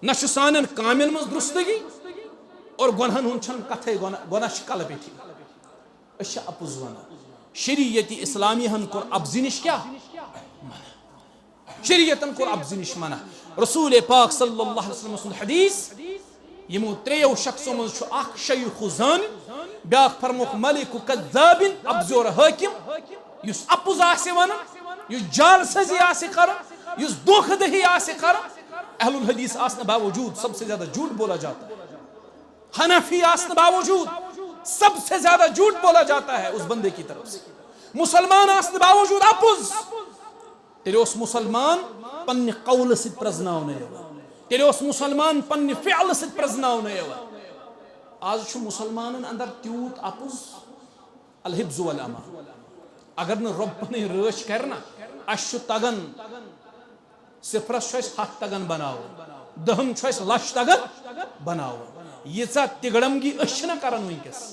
نہ سانن کامن مز درستگی اور گنہن ہن چھن کتھے گناہ کل بیٹھی اچھا اپوز ونان شریعت اسلامی ہن کور ابزی نش کیا شریعتن کور ابزی نش منع رسول پاک صلی اللہ علیہ وسلم سن حدیث یمو تریو شخصو من چھ اخ شیخ زان بیاکھ فرموک ملک کذاب ابزور حاکم یس اپوز آسے ونان یس جال سزی آسے کرن یس دھوکہ دہی آسے کرن اہل الحدیث آسنے باوجود سب سے زیادہ جھوٹ بولا جاتا ہے حنفی آسنے باوجود سب سے زیادہ جھوٹ بولا جاتا ہے اس بندے کی طرف سے مسلمان آسنے باوجود اپوز تیرے اس مسلمان پنی قول سے پرزناو نہیں ہوا تیرے اس مسلمان پنی فعل سے پرزناو نہیں ہوا آج چھو مسلمانن اندر تیوت اپوز الحبز والامان اگر نہ رب پنی رش کرنا اشو تگن صفرس چھو اس ہاتھ تگن بناو دہم چھو اس لش تگن بناو یہ چا تگڑمگی اشنا کرن ونکس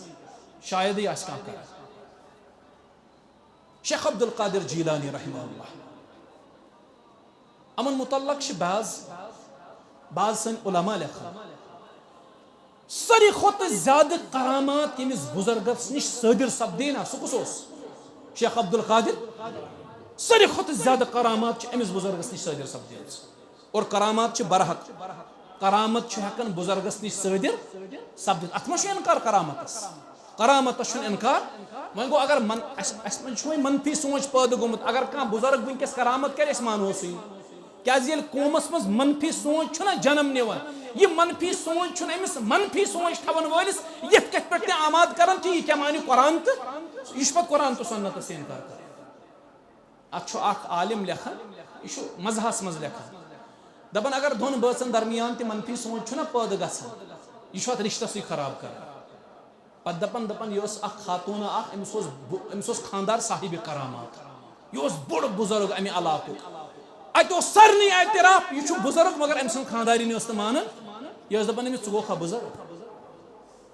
شاید ہی آس کام کرن شیخ عبدالقادر جیلانی رحمہ اللہ امن متعلق بعض سن علماء لکھا ساری خود زیادہ کرامات یمس بزرگس نش صادر سپدینا سہ کس شیخ عبدالقادر ساری خود زیادہ کرامات امس بزرگس نش صادر سپدین اور کرامات برحق کرامت ہکن بزرگس نش صادر سپدت ات ما انکار کرامتس انکار وۄنۍ گوٚو اگر منفی سوچ پٲدٕ گوٚمُت اگر کانٛہہ بزرگ ونکس کرامت کرِ أسۍ مانو سُے کیازِ ییٚلہِ قومس منٛز منفی سوچ چھُنہ جنم نِوان یہ منفی سوچ چھُنہ أمِس منفی سوچ تھاون وٲلِس یتھ کتھ پٮ۪ٹھ تہِ آماد کران کہِ یہِ کیٛاہ مانہِ قرآن تہٕ یہِ چھُ پتہٕ قرآن تہٕ سنتس انکار کران اتھ چھُ اکھ عالم لیکھان یہِ چھُ مذہبس منٛز لیکھان دپان اگر دۄن بٲژن درمیان تہِ منفی سوچ چھُنہ پٲدٕ گژھان یہِ چھُ اتھ رشتسٕے خراب کران پتہٕ دپان یہِ ٲس اکھ خاتوٗنہ اکھ أمِس اوس خاندار صاحب کرامات یہِ اوس بوٚڑ بُزرگ امہِ علاقُک اتہِ اوس سارنٕے اعتراف یہِ چھُ بُزرگ مگر أمۍ سٕنٛز خاندارِنۍ ٲس نہٕ مانان یہِ ٲس دپان أمِس ژٕ گوکھا بُزرگ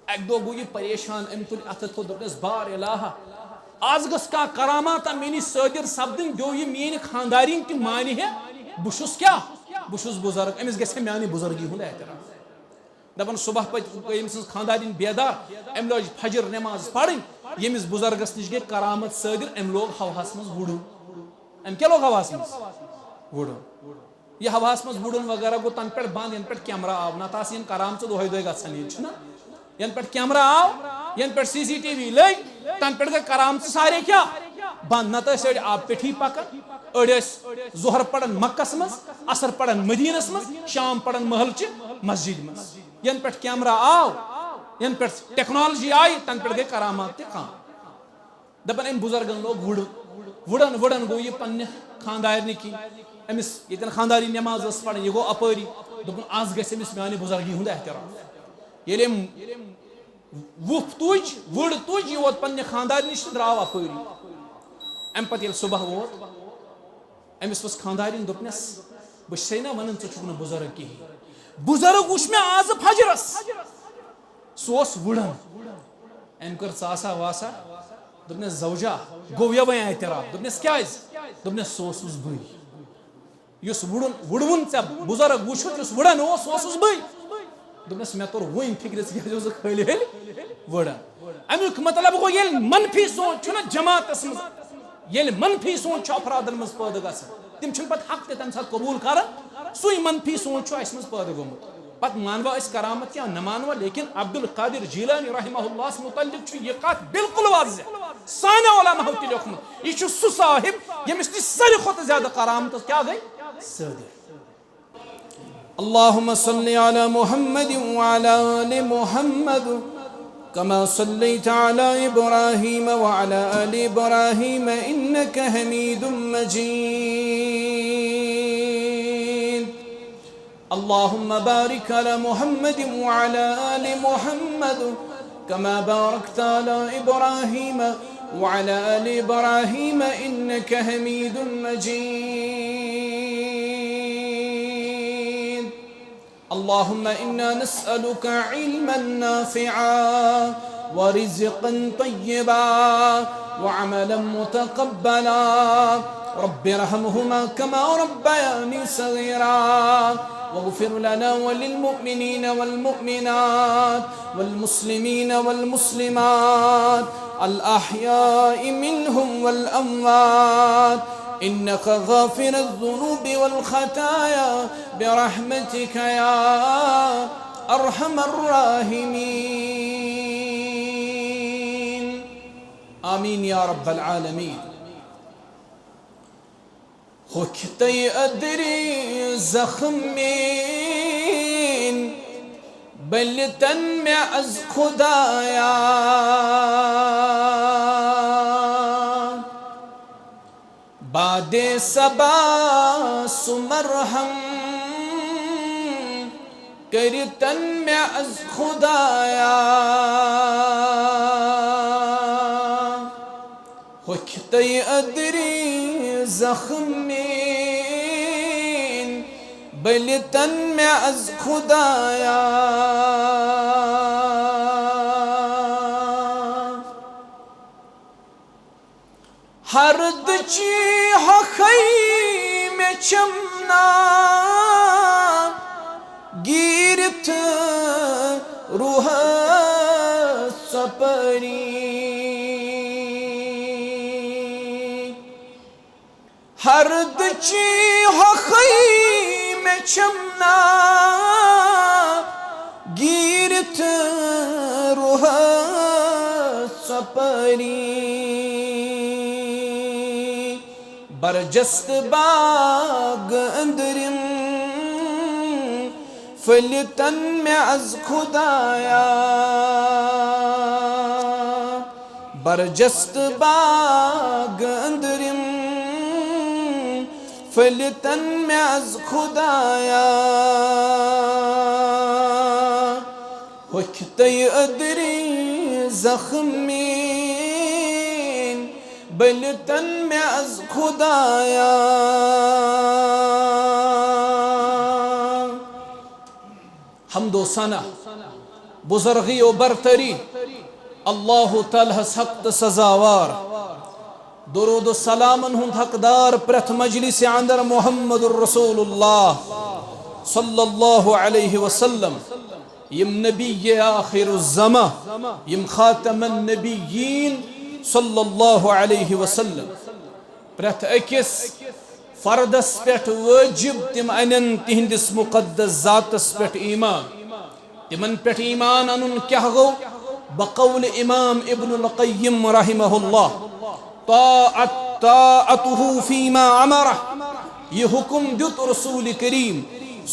اکہِ دۄہ گوٚو یہِ پریشان أمۍ تُل اتھٕ تھوٚد دوٚپنس بار الہا آز گٔژھ کانٛہہ کراماتا مےٚ نِش صٲدِر سپدٕنۍ بیٚیہِ یہِ میٛٲنۍ خاندارِنۍ تہِ مانہِ ہے بہٕ چھُس کیٛاہ بہٕ چھُس بُزرگ أمِس گژھِ ہے میٛانہِ بُزرگی ہُنٛد اعتراف دپان صبح پتہٕ گٔے أمۍ سٕنٛز خاندارِنۍ بیدار أمۍ لٲج فجر نٮ۪ماز پرٕنۍ ییٚمِس بُزرگس نِش گٔے کرامت صٲدِر أمۍ لوگ ہوہس منٛز وُڈُن أمۍ کیٛاہ لوگ ہوہس منٛز وُڈُن یہ ہوہس منٛز وُڈُن وغیرہ گوٚو تنہٕ پٮ۪ٹھ بنٛد ینہٕ پٮ۪ٹھ کیمرا آو نتہٕ آسہٕ یِم کرامژٕ دۄہے دۄہے گژھان ییٚتہِ چھُنہ ینہٕ پٮ۪ٹھ کیمرا آو ینہٕ پٮ۪ٹھ CCTV لٔگۍ تنہٕ پٮ۪ٹھ گٔے کرامژٕ سارے کیٛاہ بنٛد نتہٕ ٲسۍ أڑۍ آب پٮ۪ٹھی پکان أڑۍ ٲسۍ ظہر پران مکس منٛز عصر پران مدیٖنس منٛز شام پران محلچہِ مسجد منٛز ینہٕ پٮ۪ٹھ کیمرا آو ینہٕ پٮ۪ٹھ ٹیکنالوجی آیہِ تنہٕ پٮ۪ٹھ گٔے کرامات تہِ کم دپان أمۍ بُزرگن لوگ وُڈن گوٚو یہِ پننہِ خاندارنہِ کِنۍ أمِس ییٚتٮ۪ن خاندارِنۍ نٮ۪ماز ٲس پران یہِ گوٚو اپٲری دوٚپُن آز گژھِ أمِس میٛانہِ بُزرگی ہُنٛد احترام ییٚلہِ أمۍ وُپھ تُج وُڈ تُج یہِ ووت پننہِ خاندارنہِ نِش تہٕ درٛاو اپٲری امہِ پتہٕ ییٚلہِ صبح ووت أمِس ؤژھ خاندارِنۍ دوٚپنس بہٕ چھسے نہ ونان ژٕ چھُکھ نہٕ بُزرگ کِہیٖنۍ بُزرگ وُچھ مےٚ آزٕ فجرس سُہ اوس وُڈن أمۍ کٔر ژاسا واسا دوٚپنس زوجا گوٚو یوے اعتراف دوٚپنس کیٛازِ دوٚپنس سُہ اوسُس بٕے یُس وُڈوُن ژےٚ بُزرگ وُچھُتھ یُس وُڈن اوس سُہ اوسُس بٕے دوٚپنس مےٚ توٚر وُنۍ فِکرِ ژٕ کیٛازِ اوسُکھ خٲلی وُڈن امیُک مطلب گوٚو ییٚلہِ منفی سونٛچ چھُنہ جماعتس منٛز ییٚلہِ منفی سونٛچ چھُ افرادن منٛز پٲدٕ گژھان تِم چھِنہٕ پتہٕ حق تہِ تمہِ ساتہٕ قبوٗل کران سُے منفی سونٛچ چھُ اسہِ منٛز پٲدٕ گوٚمُت پتہٕ مانوا أسۍ کرامت یا نہ مانوا لیکن عبدالقادر جیلانی رحمہ اللہ متعلق چھُ یہِ کتھ بالکل واضح سانیو علماہو تہِ لیوکھمُت یہِ چھُ سُہ صاحب ییٚمِس نِش ساروی کھۄتہٕ زیادٕ کرامتس کیٛاہ گٔے صٲدِر اللهم صل على محمد وعلى آل محمد كما صليت على إبراهيم وعلى آل إبراهيم إنك حميد مجيد اللهم بارك على محمد وعلى آل محمد كما باركت على إبراهيم وعلى آل إبراهيم إنك حميد مجيد اللهم إنا نسألك علما نافعا ورزقا طيبا وعملا متقبلا رب ارحمهما كما ربياني صغيرا واغفر لنا وللمؤمنين والمؤمنات والمسلمين والمسلمات الأحياء منهم والأموات إنك غافر الذنوب والخطايا برحمتك يا أرحم الراحمين آمين يا رب العالمين. حكتي أدري زخمين بل تنمع از خدایا بعد صبا سمرهم کر تنمع از خدایا حكتي أدري زخمين بل تنمع از خدایا ہر دچی حقی میں چمنا گیرت روح سپری ہر دچی حقی میں چمنا گیرت روح سپری برجست باغ اندرم فلتن میں از خدایا برجست باغ اندرم فلتن میں از خدایا حکتی ادری زخمین بلتن میں از خدایا حمد و ثنا بزرگی و برتری اللہ تعالی حق سزاوار درود و سلام ہند حقدار پرت مجلس اندر محمد الرسول اللہ صلی اللہ علیہ وسلم یم نبی آخر الزمان یم خاتم النبیین صلی اللہ علیہ وسلم پرت اکس فردس پیٹ واجب تم انن تہندس مقدس ذاتس پیٹ ایمان تمن پیٹ ایمان انن کیا گو بقول امام ابن القیم رحمہ اللہ طاعته فيما عمره یہ حکم دیت رسول کریم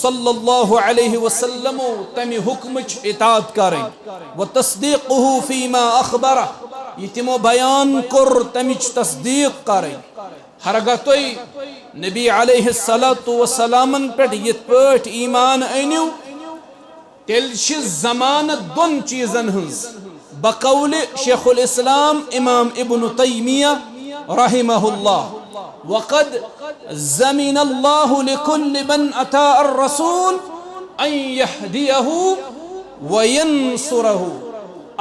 صلی اللہ علیہ وسلم تمی حکمچ اطاعت کریں وتصدیقه فيما اخبره یہ تمو بیان کر تمیچ تصدیق کریں ہرگاہ توی نبی علیہ السلام پیٹ یہ پیٹ ایمان اینیو تیلش زمانت دون چیزن ہنز بقول شیخ الاسلام امام ابن تیمیہ رحمہ اللہ وقد زمین اللہ لکل من اتا الرسول ان یهدیه وینصره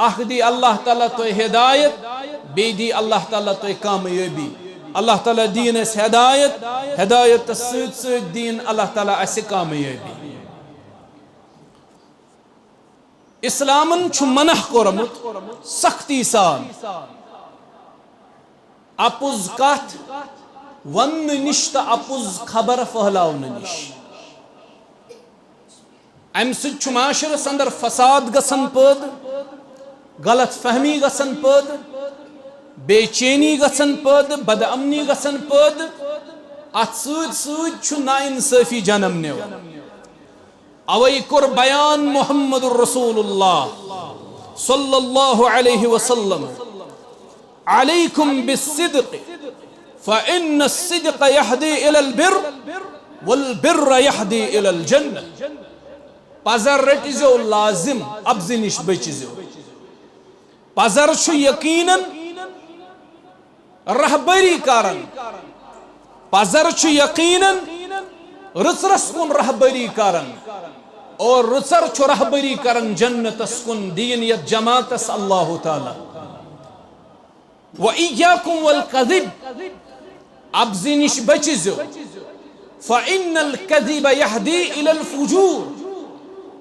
اخدی اللہ تعالیٰ تو ہدایت بیدی اللہ تعالیٰ تو کامیابی اللہ تعالیٰ دین اس ہدایت ہدایت سید سید دین اللہ تعالیٰ اس کامیابی اسلامن چھ منح کورمت سختی سان اپوز کات ون نشت اپوز خبر پھلاون نش ام سچ چھ معاشرس اندر فساد گسن پد غلط فہمی گسن پد بے چینی گسن پد بد امنی گسن پد ات سود سود چھ ناانصافی جنم نیو اوئی کر بیان محمد الرسول اللہ صلی اللہ علیہ وسلم علیکم بالصدق فإن الصدق يهدي إلى البر والبر يهدي إلى الجنة پزر رٹیزو لازم ابزنش بچیزو پزر چھو یقیناً رہبری کارن پزر چھو یقیناً رسرس کن رہبری کارن اور رسر چھو رہبری کرن جنت اسکن دین یت جماعت اس اللہ تعالی وَإِيَّاكُمْ وَالْقَذِبْ ابزنش بچیزو فَإِنَّ الْكَذِبَ يَهْدِي إِلَى الْفُجُورِ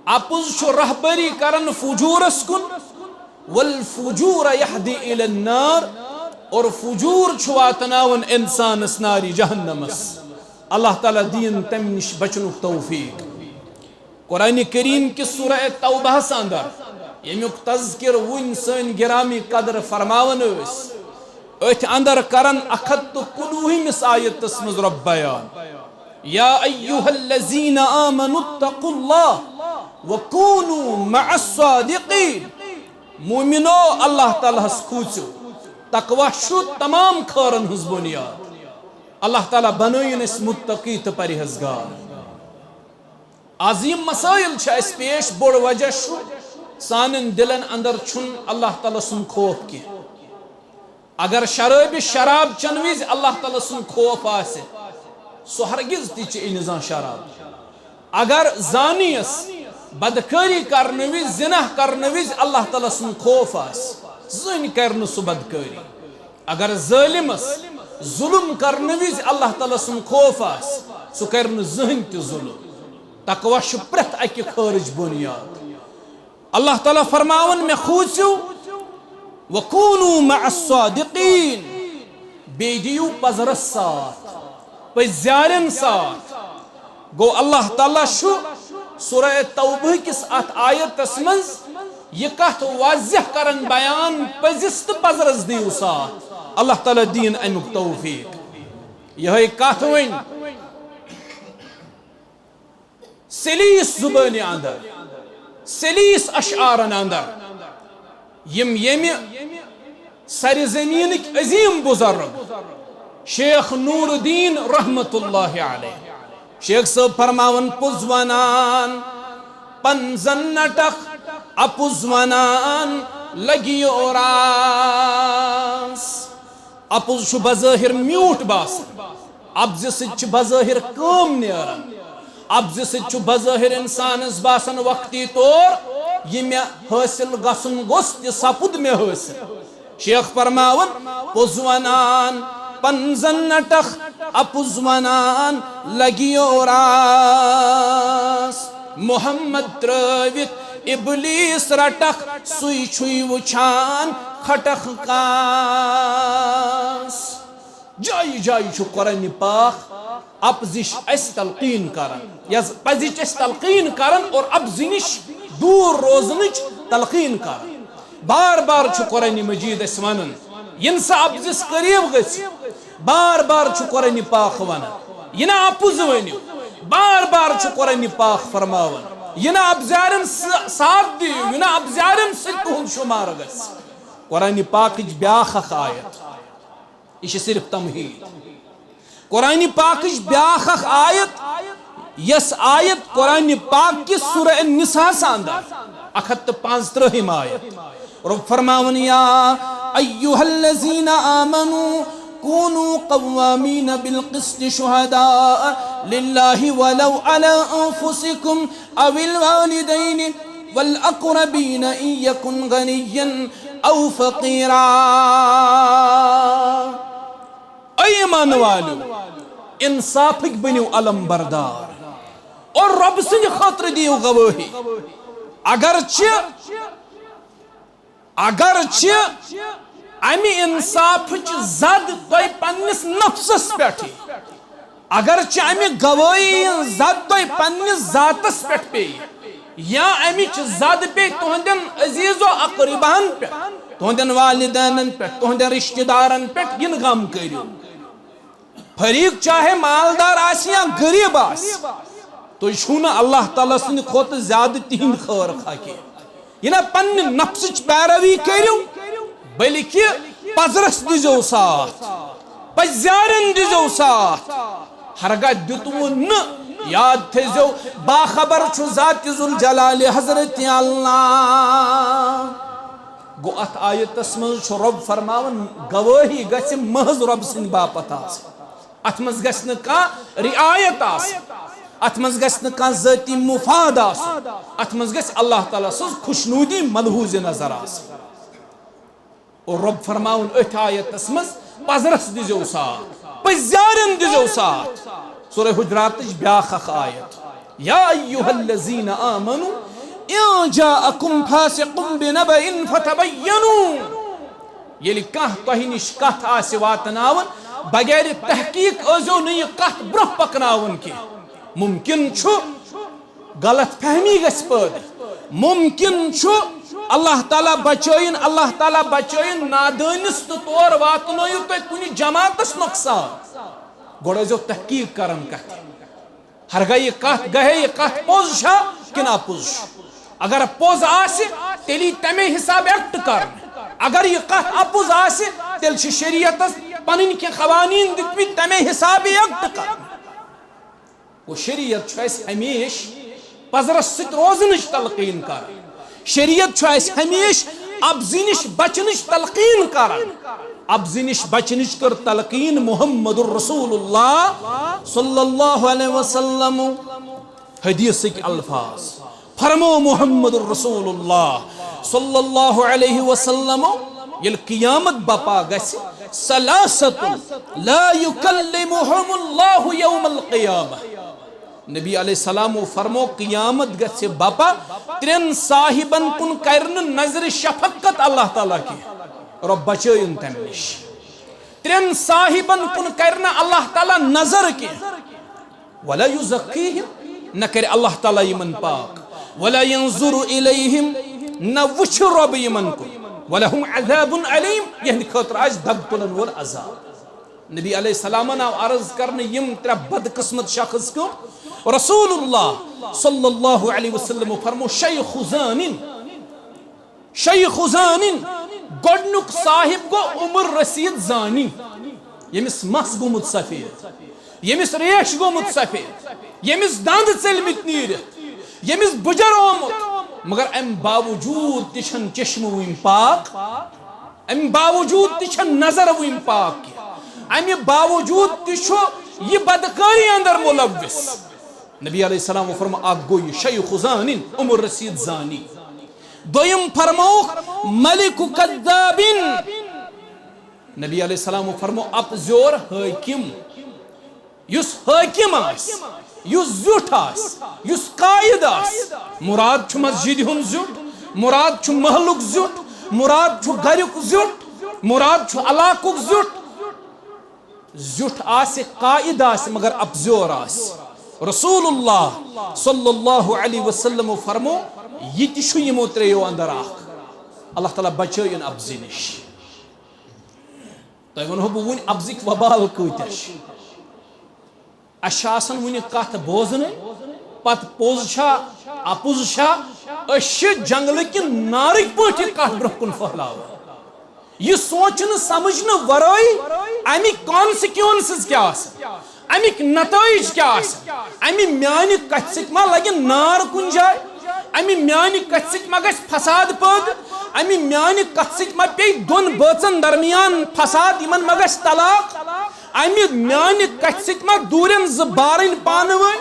اپُز چھُ رہبری کرن فجورس کن والفجور يهدي إلى النار اور فجور چھُ واتناون انسانس ناری جہنمس اللہ تعالیٰ دین تم نش بچنُک توفیق قرآن کریم کی سورہ توبہ اندر یمیُک تذکر ون سن گرامی قدر فرماون اتھ اندر کرن 119 آیتس مز رب بیان یا ایہا الذین آمنوا اتقوا اللہ وکونوا مع الصادقین مومنو اللہ تعالیٰ ہس کھوچو تقوی شو تمام خارن ہز بنیاد اللہ تعالیٰ بنوین اس متقی تو پرہیزگار عظیم مسائل چھ اس پیش بڑ وجہ شو سانن دلن اندر چھن اللہ تعالیٰ سن خوف کی اگر شراب چنویز اللہ تعالیٰ سن خوف آسے سو ہرگز تی چھ انزان شراب اگر زانیس بدکاری کرنویز زناح کرنویز اللہ تعالیٰ سن خوف آس زن کرن سو بدکاری اگر ظالمس ظلم کرنویز اللہ تعالیٰ سن خوف آس سو کرن زن تی ظلم تقوی شو پرت اکی خارج بنیاد اللہ تعالیٰ فرماون میں خوچو وَكُونُوا مَعَ الصَّادِقِينَ بیدیو پزرس ساتھ پزیارن ساتھ گو اللہ تعالیٰ شو سورہ توبہ کس ات آیت اسمنز یہ کہت واضح کرن بیان پزست پزرس دیو ساتھ اللہ تعالیٰ دین امک توفیق یہ کہت وین سلیس زبان اندر سلیس اشعارن اندر یمی سرزمین عظیم بزرگ شیخ نور الدین رحمت اللہ علیہ شیخ صاحب فرماون پزوانان پنزن نٹخ اپزوانان لگی اوراس اپز شو بظاہر میوٹ باس ابز سچ بظاہر کام نیرن ابز سچ بظاہر انسان اس باسن وقتی طور یہ میں حاصل گسن گوست یہ سپد میں حاصل شیخ فرماون پزوانان پنزن نٹخ اپزوانان لگیو راس محمد ترویت ابلیس رٹخ سوئی چھوئی وچھان خٹخ کاس جائی جائی چھو قرآن پاک ابزش اس تلقین کرن یا پزش اس تلقین کرن اور ابزنش دور روزنچ تلقین کرن بار بار چھو قرآن مجید اس ونن ینسا ابزس قریب گس بار بار چھو قرآن پاک ونن ینا اپوز ونیو بار بار چھو قرآن پاک فرماون ینا ابزارن ساتھ دیو ینا ابزارن ستہن شمار گس قرآن پاک اج بیاخ آیت یہ صرف تمہید قرآن پاک اج بیاخ آیت یس آیت قرآن پاک کی سورہ النساء ساندر 135 آیت رب فرماون یا ایوہ الذین آمنوا كونوا قوامين بالقسط شهداء لله ولو على أنفسكم أو الوالدين والأقربين إن يكن غنيا أو فقيرا ایمان والو انصافک بنیو علم بردار اور رب سنج خاطر دیو گواہی اگرچہ امی انصاف زد توی پنس نفسس پیٹھی اگرچہ امی گواہی زد توی پنس ذاتس پیٹ پی یا امی زد پی تہندن عزیز و اقربان پیٹ تہندن والدین پیٹ تہندن رشتہ دارن پیٹ ین غم کریو فریق چاہے مالدار آسی یا غریب آسی تو چھونا اللہ تعالیٰ سن خود زیادہ تین خور خاکی یہ نا پن نفسچ پیروی کریو بلکہ پزرس دیزو ساتھ پزیارن دیزو ساتھ ہرگاہ دیتو نا یاد تھیزو باخبر چھو ذات ذوالجلال حضرت اللہ گو ات آیت اسمن چھو رب فرماون گواہی گسی محض رب سن باپت آس اتمز گسن کا رعایت آس اتمز گسن کا ذاتی مفاد آس اتمز گس اللہ تعالیٰ سز خوشنودی ملحوظ نظر آس اور رب فرماون ات آیت اسمز پزرس دیزو ساتھ پزیارن دیزو ساتھ سورہ حجرات بیاکھ اکھ آیت یا ایھا الذین آمنوا ان جاءکم فاسق بنبأ فتبینوا یلی کانٛہہ تۄہہِ نِش کتھ آسہِ واتناوان بغیر تحقیق ٲسۍزیو نہٕ یہِ کتھ برونٛہہ پکناوان کینٛہہ ممکن چھُ غلط فہمی گژھِ پٲدٕ ممکن چھُ اللہ تعالیٰ بچٲیِن نادٲنِس تہٕ تور واتنٲیِو تُہۍ کُنہِ جماعتس نۄقصان گۄڈٕ ٲسۍزیو تحقیق کران کتھِ ہرگاہ یہِ کتھ گژھِ یہِ کتھ پوٚز چھا کِنہٕ اپوٚز چھُ اگر پوٚز آسہِ تیٚلہِ یی تمے حساب ایکٹ کرنہٕ اگر یہ کتھ اپوٚز آسہِ تیٚلہِ چھِ شریعتس پنٕنۍ کینٛہہ قوانیٖن دِتمٕتۍ تمے حساب ایکٹ کرنہٕ گوٚو شریعت چھُ اَسہِ ہمیشہِ پزرس سۭتۍ روزنٕچ تلقیٖن کران شریعت چھُ اَسہِ ہمیشہِ ابزِ نِش بچنٕچ تلقیٖن کران ابزِ نِش بچنٕچ کٔر تلقیٖن محمد رسول اللہ صلی اللہ علیہ وسلم حدیثٕکۍ الفاظ فرمو محمد رسول اللہ صلی اللہ علیہ وسلم یل قیامت بپا گژھِ ثلاثۃ لا یکلمہم اللہ یوم القیامہ نبی علیہ السلام فرمو قیامت گژھِ بپا ترین صاحبن کن کرِ نہٕ نظرِ شفقت اللہ تعالیٰ کی رب بچٲیِن تمہِ نِش ترین صاحبن کن کرِ نہٕ اللہ تعالیٰ نظر کی ولا یزکیہم نہ کرِ اللہ تعالیٰ یمن پاک ولا ينظر إليهم نہ وچھ رب یمن کن ولہم عذاب علیم یہندِ خٲطرٕ آسہِ دگ تُلن وول عذاب نبی علیہ السلام آو عرض کرنہٕ یِم ترٛےٚ بدقسمت شخص کیوں رسول اللہ صلی اللہ علیہ وسلم فرمو شیخ زانن گۄڈنیُک صاحب گوٚو عمر رسید زانی ییٚمِس مس گوٚمُت سفید ییٚمِس ریش گوٚمُت سفید ییٚمِس دند ژٔلمٕتۍ نیٖرِتھ ییٚمِس بُجر آمُت مگر امہِ باوجوٗد تہِ چھنہٕ چشمہٕ وٕنۍ پاک امہِ باوجوٗد تہِ چھنہٕ نظر وٕنۍ پاک کینٛہہ امہِ باوجوٗد تہِ چھُ یہِ بدکٲری اندر ملوث نبی علیہ السلام فرمو اکھ گوٚو یہِ شیخ زانن عمر رسید زانی دوٚیِم فرمووُکھ ملک کذابن نبی علیہ السلام فرمو اپزیور حٲکِم یُس حٲکِم آسہِ یُس زیُٹھ آسہِ یُس قائد آسہِ مراد چھُ مسجد ہُنٛد زیُٹھ مراد چھُ محلُک زیُٹھ مراد چھُ گریُک زیُٹھ مراد چھُ علاقُک زیُٹھ آسہِ قائد آسہِ مگر اپزیور آسہِ رسول اللہ صلی اللہ علیہ وسلم فرمو یہ تہِ چھُ یِمو ترٛیٚیو اندر اکھ اللہ تعالیٰ بچٲیِن ابزِ نِش تۄہہِ ونہو بہٕ وٕنۍ ابزٕکۍ وبال کۭتیاہ چھِ اَسہِ چھِ آسان وٕنہِ کتھ بوزنٕے پتہٕ پوٚز چھا اپُز چھا أسۍ چھِ جنگلہٕ کہِ نارٕکۍ پٲٹھۍ یہِ کتھ برونٛہہ کُن پھٔہلاوان یہ سوچنہٕ سمجھنہٕ ورٲے امیِکۍ کانسِکیونسز کیٛاہ آسن امیِکۍ نتٲیج کیٛاہ آسن امہِ میانہِ کتھِ سۭتۍ ما لگہِ نار کُنہِ جایہِ امہِ میانہِ کتھِ سۭتۍ ما گژھِ فساد پٲدٕ امہِ میانہِ کتھِ سۭتۍ ما پیٚیہِ دۄن بٲژن درمیان فساد یِمن ما گژھِ طلاق امہِ میانہِ کتھِ سۭتۍ ما دوٗرٮ۪ن زٕ بارٕنۍ پانہٕ ؤنۍ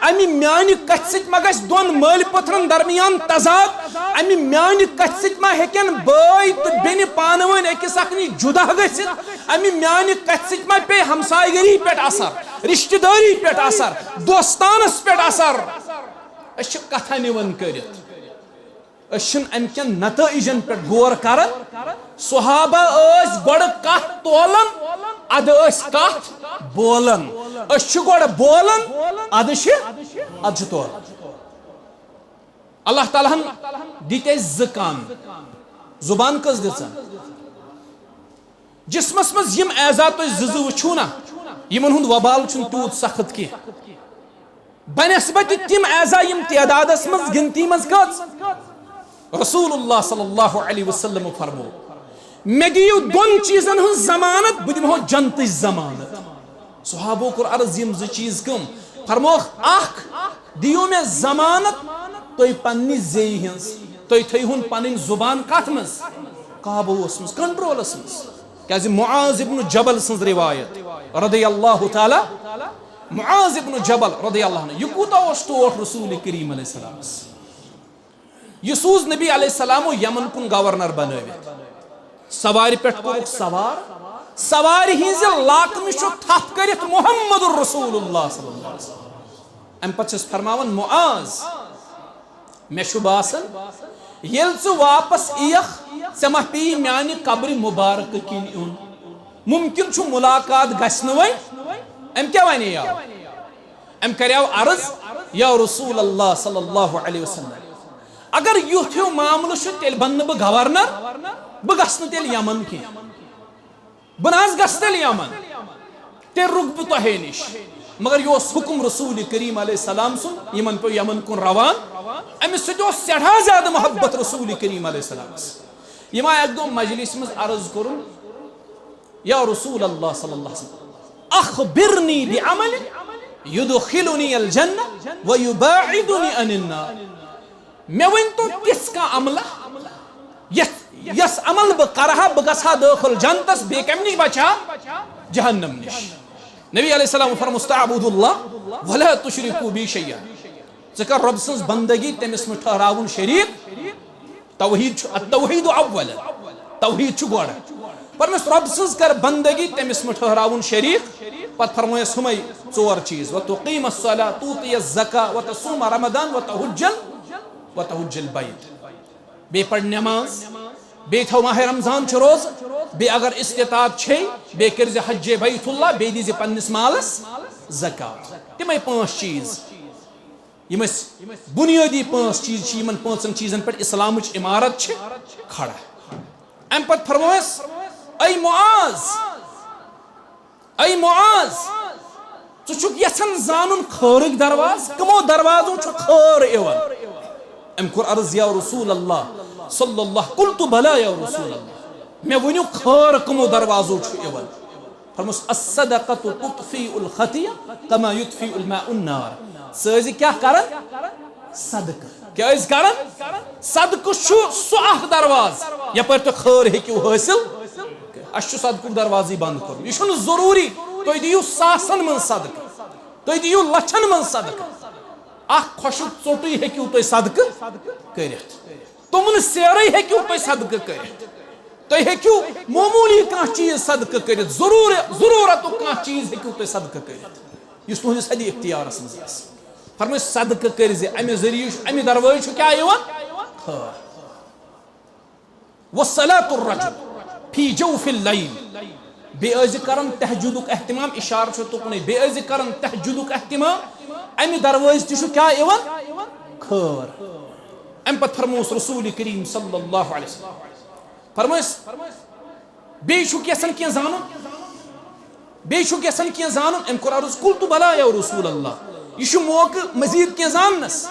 امہِ میانہِ کتھِ سۭتۍ ما گژھِ دۄن مٲلۍ پٔتھرن درمیان تضاد امہِ میانہِ کتھِ سۭتۍ ما ہیٚکن بٲے تہٕ بیٚنہِ پانہٕ ؤنۍ أکِس اکھ نِش جُدا گٔژھِتھ امہِ میانہِ کتھِ سۭتۍ ما پیٚیہِ ہمسایہِ گٔری پٮ۪ٹھ اثر رشتہٕ دٲری پٮ۪ٹھ اثر دوستانس پٮ۪ٹھ اثر أسۍ چھِ کتھا نِوان کٔرِتھ أسۍ چھِنہٕ امہِ کٮ۪ن نتٲیجن پٮ۪ٹھ غور کران صحابہ ٲسۍ گۄڈٕ کتھ تولان ادٕ ٲسۍ کتھ بولان أسۍ چھِ گۄڈٕ بولان ادٕ چھِ تولان اللہ تعالیٰ ہن دِتۍ اَسہِ زٕ کان زُبان کٔژ دِژن جسمس منٛز یِم اعضا تُہۍ زٕ وٕچھِو نا یِمن ہُنٛد وبال چھُنہٕ تیوٗت سخت کینٛہہ بنسبتہِ تِم اعضا یِم تعدادس منٛز گنتی منٛز کٔژ رسول اللہ صلی اللہ علیہ وسلم فرمو مےٚ دِیِو دۄن چیٖزن ہٕنٛز ضمانت بہٕ دِمہو جنتٕچ ضمانت صحابو کوٚر عرض یِم زٕ چیٖز کٕم فرموکھ اکھ دِیِو مےٚ ضمانت تُہۍ پننہِ زیٚیہِ ہٕنٛز تُہۍ تھٲیہُن پنٕنۍ زُبان کتھ منٛز قابوٗوس منٛز کنٹرولس منٛز کیازِ معاذ ابن جبل سٕنٛز روایت رضی اللہ تعالیٰ معاذ ابن جبل رضی اللہ عنہ یہِ کوٗتاہ اوس ٹوٹھ رسول کریم علیہ السلامس یہ سوز نبی علیہ السلام یمن کن گورنر بنٲوِتھ سوارِ پٮ۪ٹھ کوٚرُکھ سوار سوارِ ہٕنٛزِ لاکنہٕ چھُ تھپھ کٔرِتھ محمد رسول اللہ صلی اللہ علیہ وسلم ام پتہ فرماون معاذ مے چھ باسان یل ژٕ واپس ایخ ژےٚ ما پیٚیی میانہِ قبر مبارک کِنۍ یُن ممکن چھُ ملاقات گژھِ نہٕ وۄنۍ ام کیٛاہ وَنیو ام کریو عرض یا رسول اللہ صلی اللہ علیہ وسلم اگر یُتھ ہیوٗ معاملہٕ چھُ تیٚلہِ بنہٕ بہٕ گورنر بہٕ گژھٕ نہٕ تیٚلہِ یمن کینٛہہ بہٕ نہ حظ گژھٕ تیٚلہِ یمن تیٚلہِ رُکہٕ بہٕ تۄہے نِش مگر یہ حکم رسول کریم علیہ السلام سن یمن پہ یمن کن روان امس سۭتۍ اوس سٮ۪ٹھاہ زیادٕ محبت رسول کریم علیہ السلام یم آیہِ اکہِ دۄہ مجلس منٛز عرض کوٚرُن یا رسول اللہ صلی اللہ علیہ وسلم اخبرنی بعمل یدخلنی الجنہ ویباعدنی عن النار مے ؤنۍتو تِژھ کانٛہہ عملہ یس عمل بہٕ کرہا بہٕ گژھٕ ہا دٲخل جنتس بیٚیہِ کمہِ نِش بچہٕ ہا جہنم نِش نبی علیہ السلام فرمو استعبدوا اللہ ولا تشرکوا بی شیئا ژٕ کر رب سٕنٛز بندگی تٔمِس مہٕ ٹھہراوُن شریٖک توحید چھُ التوحید اولا توحید چھُ گۄڈٕ فرموس رب سٕنٛز کر بندگی تٔمِس مہٕ ٹھہراوُن شریٖک پتہٕ فرمویس ہُمے ژور چیٖز وتقیم الصلاة توتی الزکاة وتصوم رمضان وتحج البیت بیٚیہِ پَر نٮ۪ماز بیٚیہِ تھاو ماہ رمضان چھُ روزٕ بیٚیہِ اگر استطاعت چھے بیٚیہِ کٔرزِ حج بیت اللہ بیٚیہِ دیٖزِ پننِس مالس زکات تِمے پانٛژھ چیٖز یم بنیٲدی پانٛژھ چیٖز چھِ یمن پانٛژن چیٖزن پٮ۪ٹھ اسلامٕچ عمارت چھِ کھڑا امہِ پتہٕ فرمویس اے معاذ ژٕ چھُکھ یژھان زانُن خٲرٕکۍ درواز کمو دروازو چھُ خٲر یِوان أمۍ کوٚر عرض یا رسول اللہ صلی اللہ قلت بلا یا رسول اللہ مے ؤنِو خٲر کمو دروازو چھُ یِوان فرموس الصدقۃ تطفئ الخطیہ کما یطفئ الماء النار ژٕ ٲسۍ کیٛاہ کران صدقہٕ کیٛاہ ٲسۍ کران صدقہٕ چھُ سُہ اکھ درواز یپٲرۍ تُہۍ خٲر ہیٚکِو حٲصِل اَسہِ چھُ صدقُک دروازٕے بنٛد کوٚرمُت یہِ چھُنہٕ ضروٗری تُہۍ دِیِو ساسن منٛز صدقہٕ تُہۍ دِیِو لچھن منٛز صدقہٕ اکھ خۄشُک ژوٚٹُے ہیٚکِو تُہۍ صدقہٕ کٔرِتھ تُمنہٕ سیرٕے ہیٚکِو تُہۍ صدقہٕ کٔرِتھ تُہۍ ہیٚکِو معموٗلی کانٛہہ چیٖز صدقہٕ کٔرِتھ ضروٗرتُک کانٛہہ چیٖز ہیٚکِو تُہۍ صدقہٕ کٔرِتھ یُس تُہنٛدِس حدی اختیارس منٛز آسہِ فرمٲیِس صدقہٕ کٔرزِ امہِ ذٔریعہٕ چھُ امہِ دروازٕ چھُ کیٛاہ یِوان خٲر وصلاۃ الرجل فی جوف اللیل بیٚیہِ ٲسۍ کران تہجدُک اہتمام اشارٕ چھُ تُکنُے بیٚیہِ ٲسۍ کران تہجدُک اہتمام امہِ دروازٕ تہِ چھُ کیٛاہ یِوان خٲر امہِ پتہٕ فرمووُس رسول کریم صلی اللہ علیہ وسلم فرمٲیِس بیٚیہِ چھُکھ یژھان کینٛہہ زانُن أمۍ کوٚر عرض قلت بلا یا رسول اللہ یہ چھُ موقعہٕ مزیٖد کینٛہہ زاننس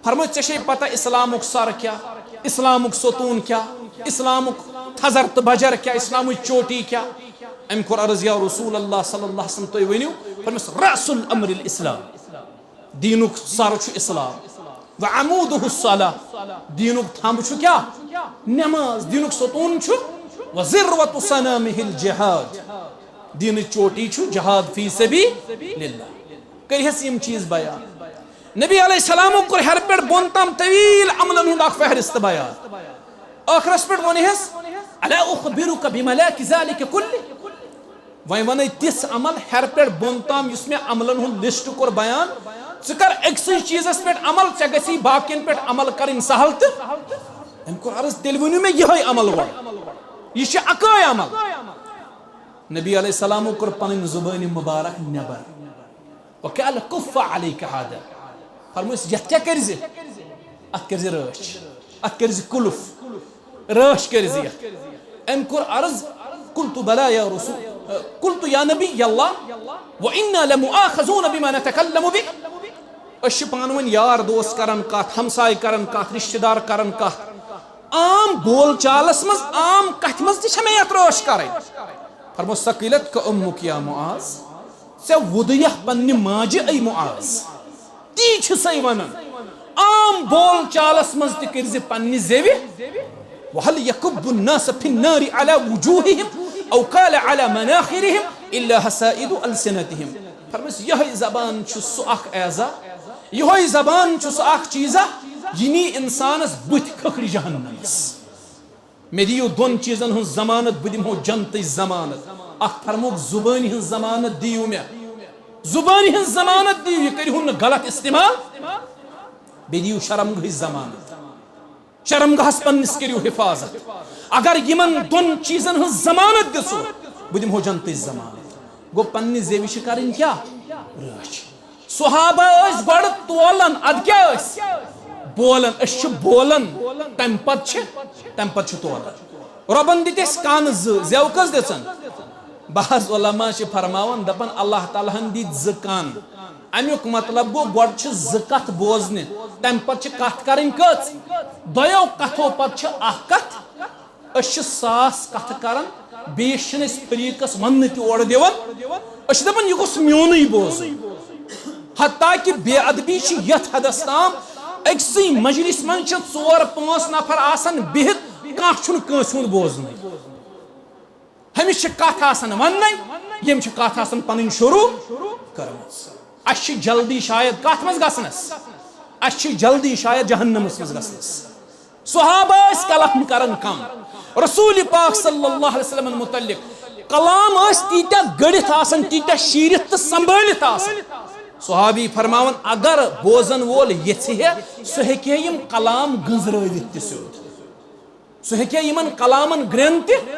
فرمٲیِس ژےٚ چھے پتہ اسلامُک سر کیٛاہ اسلامُک ستوٗن کیٛاہ اسلامُک تھزر تہٕ بجر کیٛاہ اسلامٕچ چوٹی کیٛاہ أمۍ کوٚر عرض یا رسول اللہ صلی اللہ علیہ وسلم تُہۍ ؤنِو فرمٲیِس رأس الامر الاسلام دیٖنُک سر چھُ اسلام وعموٗدُہ الصلاة دیٖنُک تھمب چھُ کیٛاہ نٮ۪ماز دیٖنُک ستوٗن چھُ وذروة صنامہ الجہاد دیٖنٕچ چوٹی چھُ جہاد فی سبیل اللہ کٔرہس یِم چیٖز بیان نبی علیہ السلامو کوٚر ہیرٕ پٮ۪ٹھ بۄن تام طویٖل عملن ہُنٛد اکھ فہرست بیان ٲخرس پٮ۪ٹھ ووٚنہس الا اخبرک بملاک ذلک کلہ وۄنۍ ونے تِژھ عمل ہیرٕ پٮ۪ٹھ بۄن تام یُس مےٚ عملن ہُنٛد لسٹ کوٚر بیان ژٕ کر أکسٕے چیٖزس پٮ۪ٹھ عمل ژےٚ گژھی باقین پٮ۪ٹھ عمل کرٕنۍ سہل تہٕ أمۍ کوٚر عرض تیٚلہِ ؤنِو مےٚ یِہوے عمل گۄڈٕ یہِ چھُ اکٲے عمل نبی علیہ السلامو کوٚر پنٕنۍ زُبٲنہِ مُبارک نٮ۪بر وقال کف علیک هذا فرمویس یتھ کیٛاہ کٔرزِ اتھ کٔرزِ رٲچھ اتھ کٔرزِ کُلُف رٲچھ کٔرزِ یتھ أمۍ کوٚر عرض قلت بلا یا رسول قلت یا نبی اللہ وإنا لمؤاخذون بما نتكلم به أسۍ چھِ پانہٕ ؤنۍ یار دوس کران کتھ ہمساے کران کتھ رشتہٕ دار کران کتھ عام بول چالس منٛز عام کتھِ منٛز تہِ چھےٚ مےٚ یتھ رٲچھ کرٕنۍ فرمووُس ثقیلتک أمک یا معاذ ژےٚ وُدیَکھ پننہِ ماجہِ اے معاذ تی چھِ سَے ونان عام بول چالس منٛز تہِ کٔرزِ پننہِ زیوِ وهل يكب الناس في النار على وجوههم او قال على مناخرهم الا حسائد السنتهم فرمس یہے زبان چھُ سُہ اکھ اعزا یہے زبان چھُ سُہ اکھ چیٖزا یہِ نی انسانس بٕتھِ کھکھرِ جہنمس مےٚ دِیِو دۄن چیٖزن ہٕنٛز ضمانت بہٕ دِمہو جنتٕچ ضمانت اکھ فرموکھ زُبٲنۍ ہٕنٛز ضمانت دِیِو مےٚ زبانی ہن ضمانت دیو یہ کریہن غلط استعمال بے دیو شرمگاہ ضمانت شرمگاہس پنس کریو حفاظت اگر یمن دون چیزن ہن ضمانت دسو بہ دمہو جنتچ ضمانت گو پننہ زیوی چھ کرن کیا رچ صحابہ اس گۄڈٕ تولن اد کیا اس بولن اس چھ بولن تم پت چھ تولن ربن دت اس کان زیو کس دژن بعض علماء چھ فرماون دپن اللہ تعالیٰ ہن دت ز کان امیک مطلب گو گۄڈٕ چھ ز کتھ بوزنہ تم پت چھ کتھ کرن کٔژ دۄیو کتھو پت چھ اکھ کتھ اس چھ ساس کتھ کرن بیس چھن اس فریقس ون تہ اور دِوان اس دپن یہ گوٚژھ میونٕے بوزُن حتیٰ کہ بے ادبی چھ یتھ حدس تام اکسی مجلس من چھ 4-5 نفر آسن بہت کانٛہہ چھُنہٕ کٲنٛسہِ ہُنٛد بوزنٕے ہمس چھ کتھ آسان وننے یم چھ کتھ آسان پنن شروع کرمژ اس چھ جلدی شاید کتھ مز گژھنس اس چھ جلدی شاید جہنمس مز گژھنس صحابہ اس کلام کرن کم رسول پاک صلی اللہ علیہ وسلم متعلق کلام اس تیتہ گڑت آسان تیتہ شیرت تو سنبھالت آسان صحابی فرماون اگر بوزن وول یژھِ سہ ہیکہ یم کلام گنزرٲوِتھ تہ سیود سہ ہیکہ یمن کلامن گرین تہ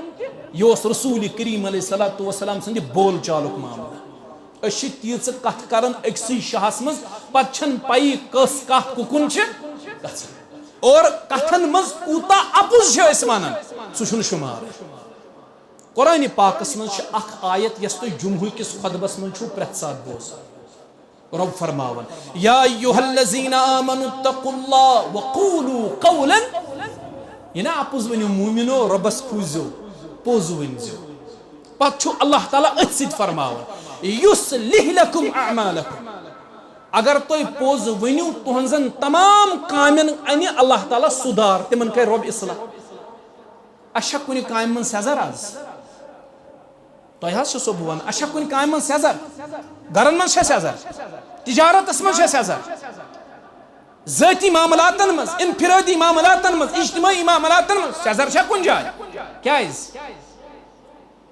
یہ رسول کریم علیہ الصلوۃ والسلام سند بول چالک معاملہ اس تیز کت کران اکسی شاہس مز پتہ چھن پائی کس کت ککن گژھان اور کتن مز کوتا اپز اس ونان سہ چھُنہٕ شمار قرآن پاکس مز اخ آیت یس تُہۍ جمعہ کس خطبس مز چھو پرٛٮ۪تھ ساتہٕ بوزان رب فرماون یا ایھا الذین آمنوا اتقوا اللہ وقولوا قولا یہ نا اپز ونیو مومنو ربس کھوزو پوز ونزو پتہ چھو اللہ تعالیٰ اتھ سۭتۍ فرماون یصلح لکم اعمالکم اگر تُہۍ پوز ونیو تہنزن تمام کامین انہِ اللہ تعالیٰ سُدار تمن کر رب اصلاح اچھا کُنہِ کامہِ منٛز سیزر آز تۄہہِ حظ چھُ سو بہٕ ونان اچھا کُنہِ کامہِ منٛز سیزر گرن منٛز چھا سیزر تجارتس منٛز چھا سیزر ذاتی معاملاتن منٛز انفرادی معاملاتن منٛز اجتماعی معاملاتن منٛز سیزر چھا کُنہِ جایہِ کیازِ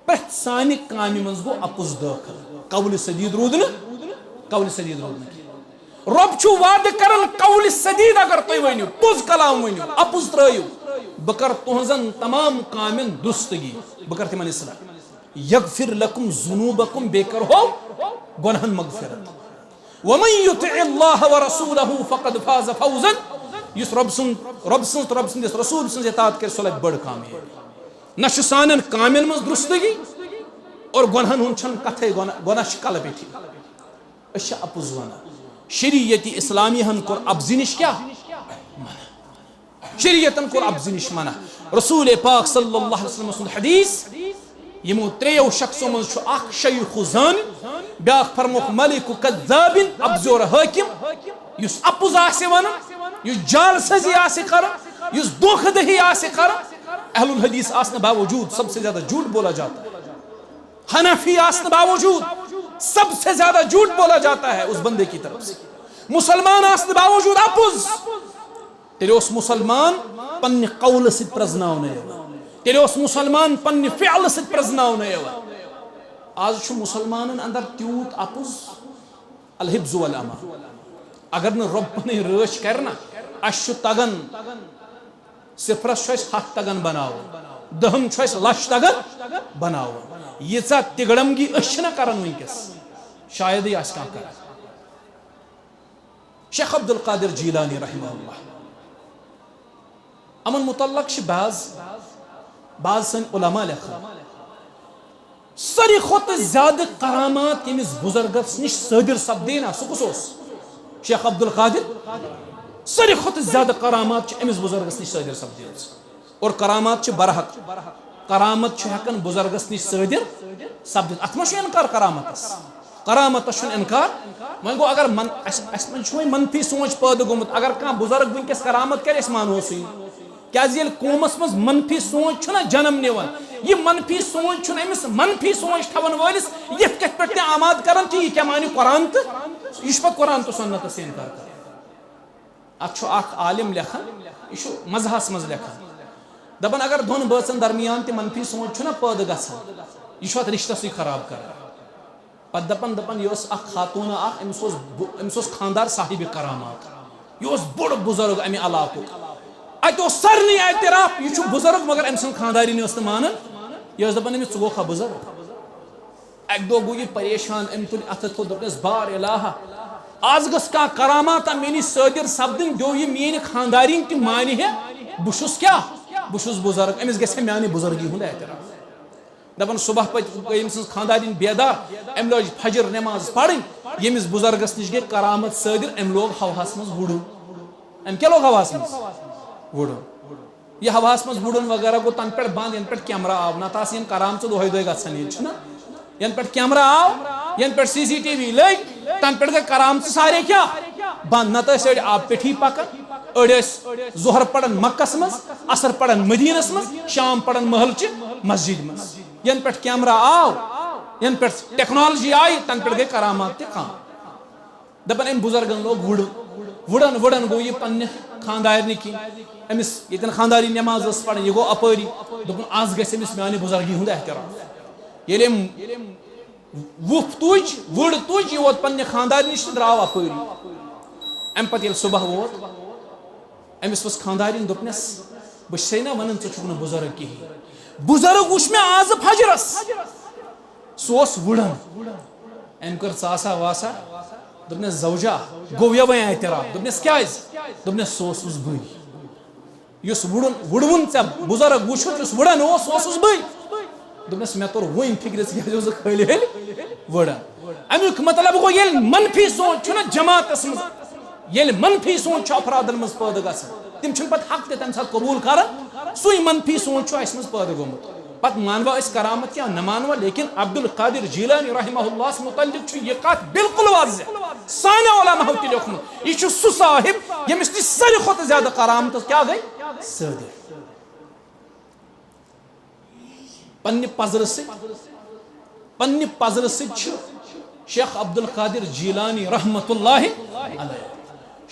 پرٛٮ۪تھ سانہِ کامہِ منٛز گوٚو اپُز دٲخل قول سدید روٗد نہٕ رب چھُ وعدٕ کران قول سدید اگر تُہۍ ؤنِو پوٚز کلام ؤنِو اپُز ترٲیِو بہٕ کرٕ تُہنزن تمام کامین دُستگی بہٕ کرٕ تِمن اصلاح یغفر لکم ذنوبکم بیٚیہِ کرہو گۄنہن مغفرت ومن یطع اللہ ورسولہ فقد فاز فوزا یس رب سٕنٛدِس رسول سٕنٛز اطاعت کرِ سۄ لبہِ بٔڑ کامیٲبی نہ چھُ سانٮ۪ن کامین منٛز درستگی اور گۄنہن ہُنٛد چھنہٕ کتھے گۄناہ چھِ کلہٕ پیٚٹھی أسۍ چھِ اپُز ونان شریعت اسلامی ہن کوٚر ابزِ نِش کیٛاہ منع شریعتن کوٚر ابزِ نِش منع رسول پاک صلی اللہ علیہ وسلم سُنٛد حدیث یمو تریو شخصو مز چھُ اکھ شیخ زان بیاکھ فرموکھ ملک کذاب ابزور حاکم یس اپُز آسہِ ونان یس جال سازی آسہِ کران یس دھوکہ دہی آسہِ کران اہل الحدیث آسنے باوجود سب سے زیادہ جھوٹ بولا جاتا ہے حنفی آسنے باوجود سب سے زیادہ جھوٹ بولا جاتا ہے اس بندے کی طرف سے مسلمان آسنے باوجود اپُز تیرے اس مسلمان پنہ قول سۭتۍ پرزناونہٕ یِوان تیلے اس مسلمان پنہ فعل سۭتۍ پرزناونہٕ یِوان آز چھُ مسلمانن اندر تیوٗت اپُز الحفظ والامان اگر نہٕ رۄب پنٕنۍ رٲچھ کرِ نا اسہِ چھُ تگان صفرس چھُ اسہِ 100 تگان بناوُن 10 چھُ اسہِ لچھ تگان بناوُن ییٖژاہ تِگڑمگی أسۍ چھِنہ کران وٕنکیٚس شایدٕے آسہِ کانٛہہ کران شیخ عبد القادر جیلانی رحمہ اللہ امن متعلق چھِ بعض سن علماء لکھان ساروی کھۄتہٕ زیادٕ کرامات ییٚمِس بُزرگس نِش صٲدِر سپدے نا سُہ کُس اوس شیخ عبد القادر ساروی کھۄتہٕ زیادٕ کرامات چھِ أمِس بُزرگس نِش صٲدِر سپدیمٕژ اور کرامات چھِ برحق کرامت چھُ ہٮ۪کان بُزرگس نِش صٲدِر سپدِتھ اتھ منٛز چھُ انکار کرامتس چھُنہٕ انکار وۄنۍ گوٚو اگر اسہِ منٛز چھُ وۄنۍ منفی سونچ پٲدٕ گوٚمُت اگر کانٛہہ بُزرگ وٕنکیٚس کرامت کرِ أسۍ مانو سُے کیازِ ییٚلہِ قومس منٛز منفی سونچ چھُنہ جنم نِوان یہ منفی سونچ چھُنہٕ أمِس منفی سونچ تھاون وٲلِس یتھ کتھ پٮ۪ٹھ تہِ آماد کران کہِ یہِ کیٛاہ مانہِ قرآن تہٕ یہِ چھُ پتہٕ قرآن تہٕ سُنتس انکار کران اتھ چھُ اکھ عالم لیکھان یہِ چھُ مزہس منٛز لیکھان دپان اگر دۄن بٲژن درمیان تہِ منفی سونچ چھُنہ پٲدٕ گژھان یہِ چھُ اتھ رشتسٕے خراب کران پتہ دپان یہ اخ خاتون اخ امس خاندار صاحب کرامات یہ بوڑ بزرگ امہ علاقہ ات سارے اعتراف یہ بزرگ مگر ام سن خاندارین مانان یہ دپان امس ژٕ گوکھا بزرگ اک دہ گو یہ پریشان ام تل اتھ تھو دپنس بار الہ آز گس کھانا کرامات میری صادر سپدن دو یہ میری خاندارین تہ مانہ بہس کیا بہس بزرگ امس گھس میانہ بزرگی ہند اعتراف دپان صبح پتہ گئی ام سن خاندارین بیدار ام لوگ فجر نماز پڑھن یمس بزرگس نش گئی کرامت صادر ام لوگ ہواس مز وڑن ام کیا لوگ ہواس مز وڑن یہ ہواس مز وڑن وغیرہ گو تن پہ بند ین پہ کیمرہ آو نت آس کرام ژٕ دۄہے دۄہے گژھان یہ چھُنا ین پہ کیمرہ آو ین پہ سی سی ٹی وی لگ تن پہ گئی کرام سارے کیا بند نت أڑۍ آب پٮ۪ٹھی پکان أڑۍ ٲسۍ ظہر پڑان مکس مز اثر پڑان مدینس مز شام پڑان محلچہِ مسجد مز ین پہ کیمرہ آو ین پہ ٹیکنالوجی آئی تن پہ گئی کرامات تہ کم دپان ام بزرگن لوگ وڑن وڑن گو یہ پنہ خاندارنہ کن امس یتن خانداری نماز ٲس پڑھان یہ گو اپٲری دوٚپُن آز گژھِ أمِس میانہ بزرگی ہُنٛد احترام ییٚلہِ أمۍ وُپھ تُج وُڑ تُج یہ ووت پنہ خاندارِ نش درٛاو اپٲری امہ پتہٕ ییٚلہِ صبح ووت أمس ؤژھ خاندارین دوٚپنس بہٕ چھسے نا ونان ژٕ چھُکھ نہٕ بزرگ کہیٖنۍ بزرگ وُچھ مےٚ آز فجرس سُہ اوس وُڑان أمۍ کٔر ژاسا واسا دوٚپنس زوجا گوٚو یوے اعتراف دوٚپنس کیٛازِ دوٚپنس سُہ اوسُس بٕے یُس وُڑوُن ژےٚ بزرگ وُچھُتھ یُس وُڑان اوس سُہ اوسُس بٕے دوٚپنس مےٚ توٚر وۄنۍ فکرِ ژٕ کیٛازِ اوسُکھ خٲلی وُڑان امیُک مطلب گوٚو ییٚلہِ منفی سونٛچ چھُنہ جماعتس منٛز ییٚلہِ منفی سونٛچ چھُ افرادن منٛز پٲدٕ گژھان تِم چھِنہٕ پتہٕ حق تہِ تمہِ ساتہٕ قبوٗل کران سُے منفی سونٛچ چھُ اَسہِ منٛز پٲدٕ گوٚمُت پتہٕ مانوا أسۍ کرامت کیٛاہ نہ مانوا لیکن عبدالقادر جیلانی رحمہ اللہ متعلق چھُ یہِ کتھ بالکل واضح سانیو علماہو تہِ لیوکھمُت یہ چھُ سُہ صاحب ییٚمِس نِش ساروی کھۄتہٕ زیادٕ کرامت کیٛاہ گٔے صٲدِر پننہِ پزرٕ سۭتۍ چھُ شیخ عبدالقادر جیلانی رحمۃ اللہ علیہ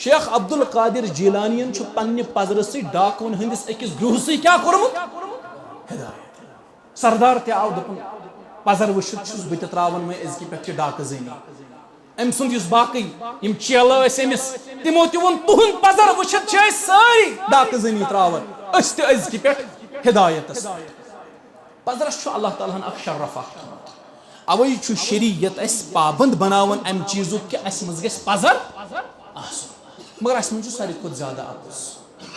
شیخ عبدالقادر جیلانین چھُ پننہِ پزرٕ سۭتۍ ڈاکوٗن ہٕنٛدِس أکِس گروہسٕے کیٛاہ کوٚرمُت ہدایت سردار تہِ آو دوٚپُن پزر وٕچھِتھ چھُس بہٕ تہِ تراوان وۄنۍ أزکہِ پٮ۪ٹھ چھِ ڈاکہٕ زٔنی أمۍ سُنٛد یُس باقٕے یِم چیلہٕ ٲسۍ أمِس تِمو تہِ ووٚن تُہُنٛد پزر وٕچھِتھ چھِ أسۍ سٲری ڈاکہٕ زٔنی تراوان أسۍ تہِ أزکہِ پٮ۪ٹھ ہدایتس پزرس چھُ اللہ تعالیٰ ہن اکھ شرف اکھ تھوٚمُت اوے چھُ شریعت اَسہِ پابنٛد بناوان امہِ چیٖزُک کہِ اَسہِ منٛز گژھِ پزر آسُن مگر اَسہِ منٛز چھُ ساروی کھۄتہٕ زیادٕ اَپُز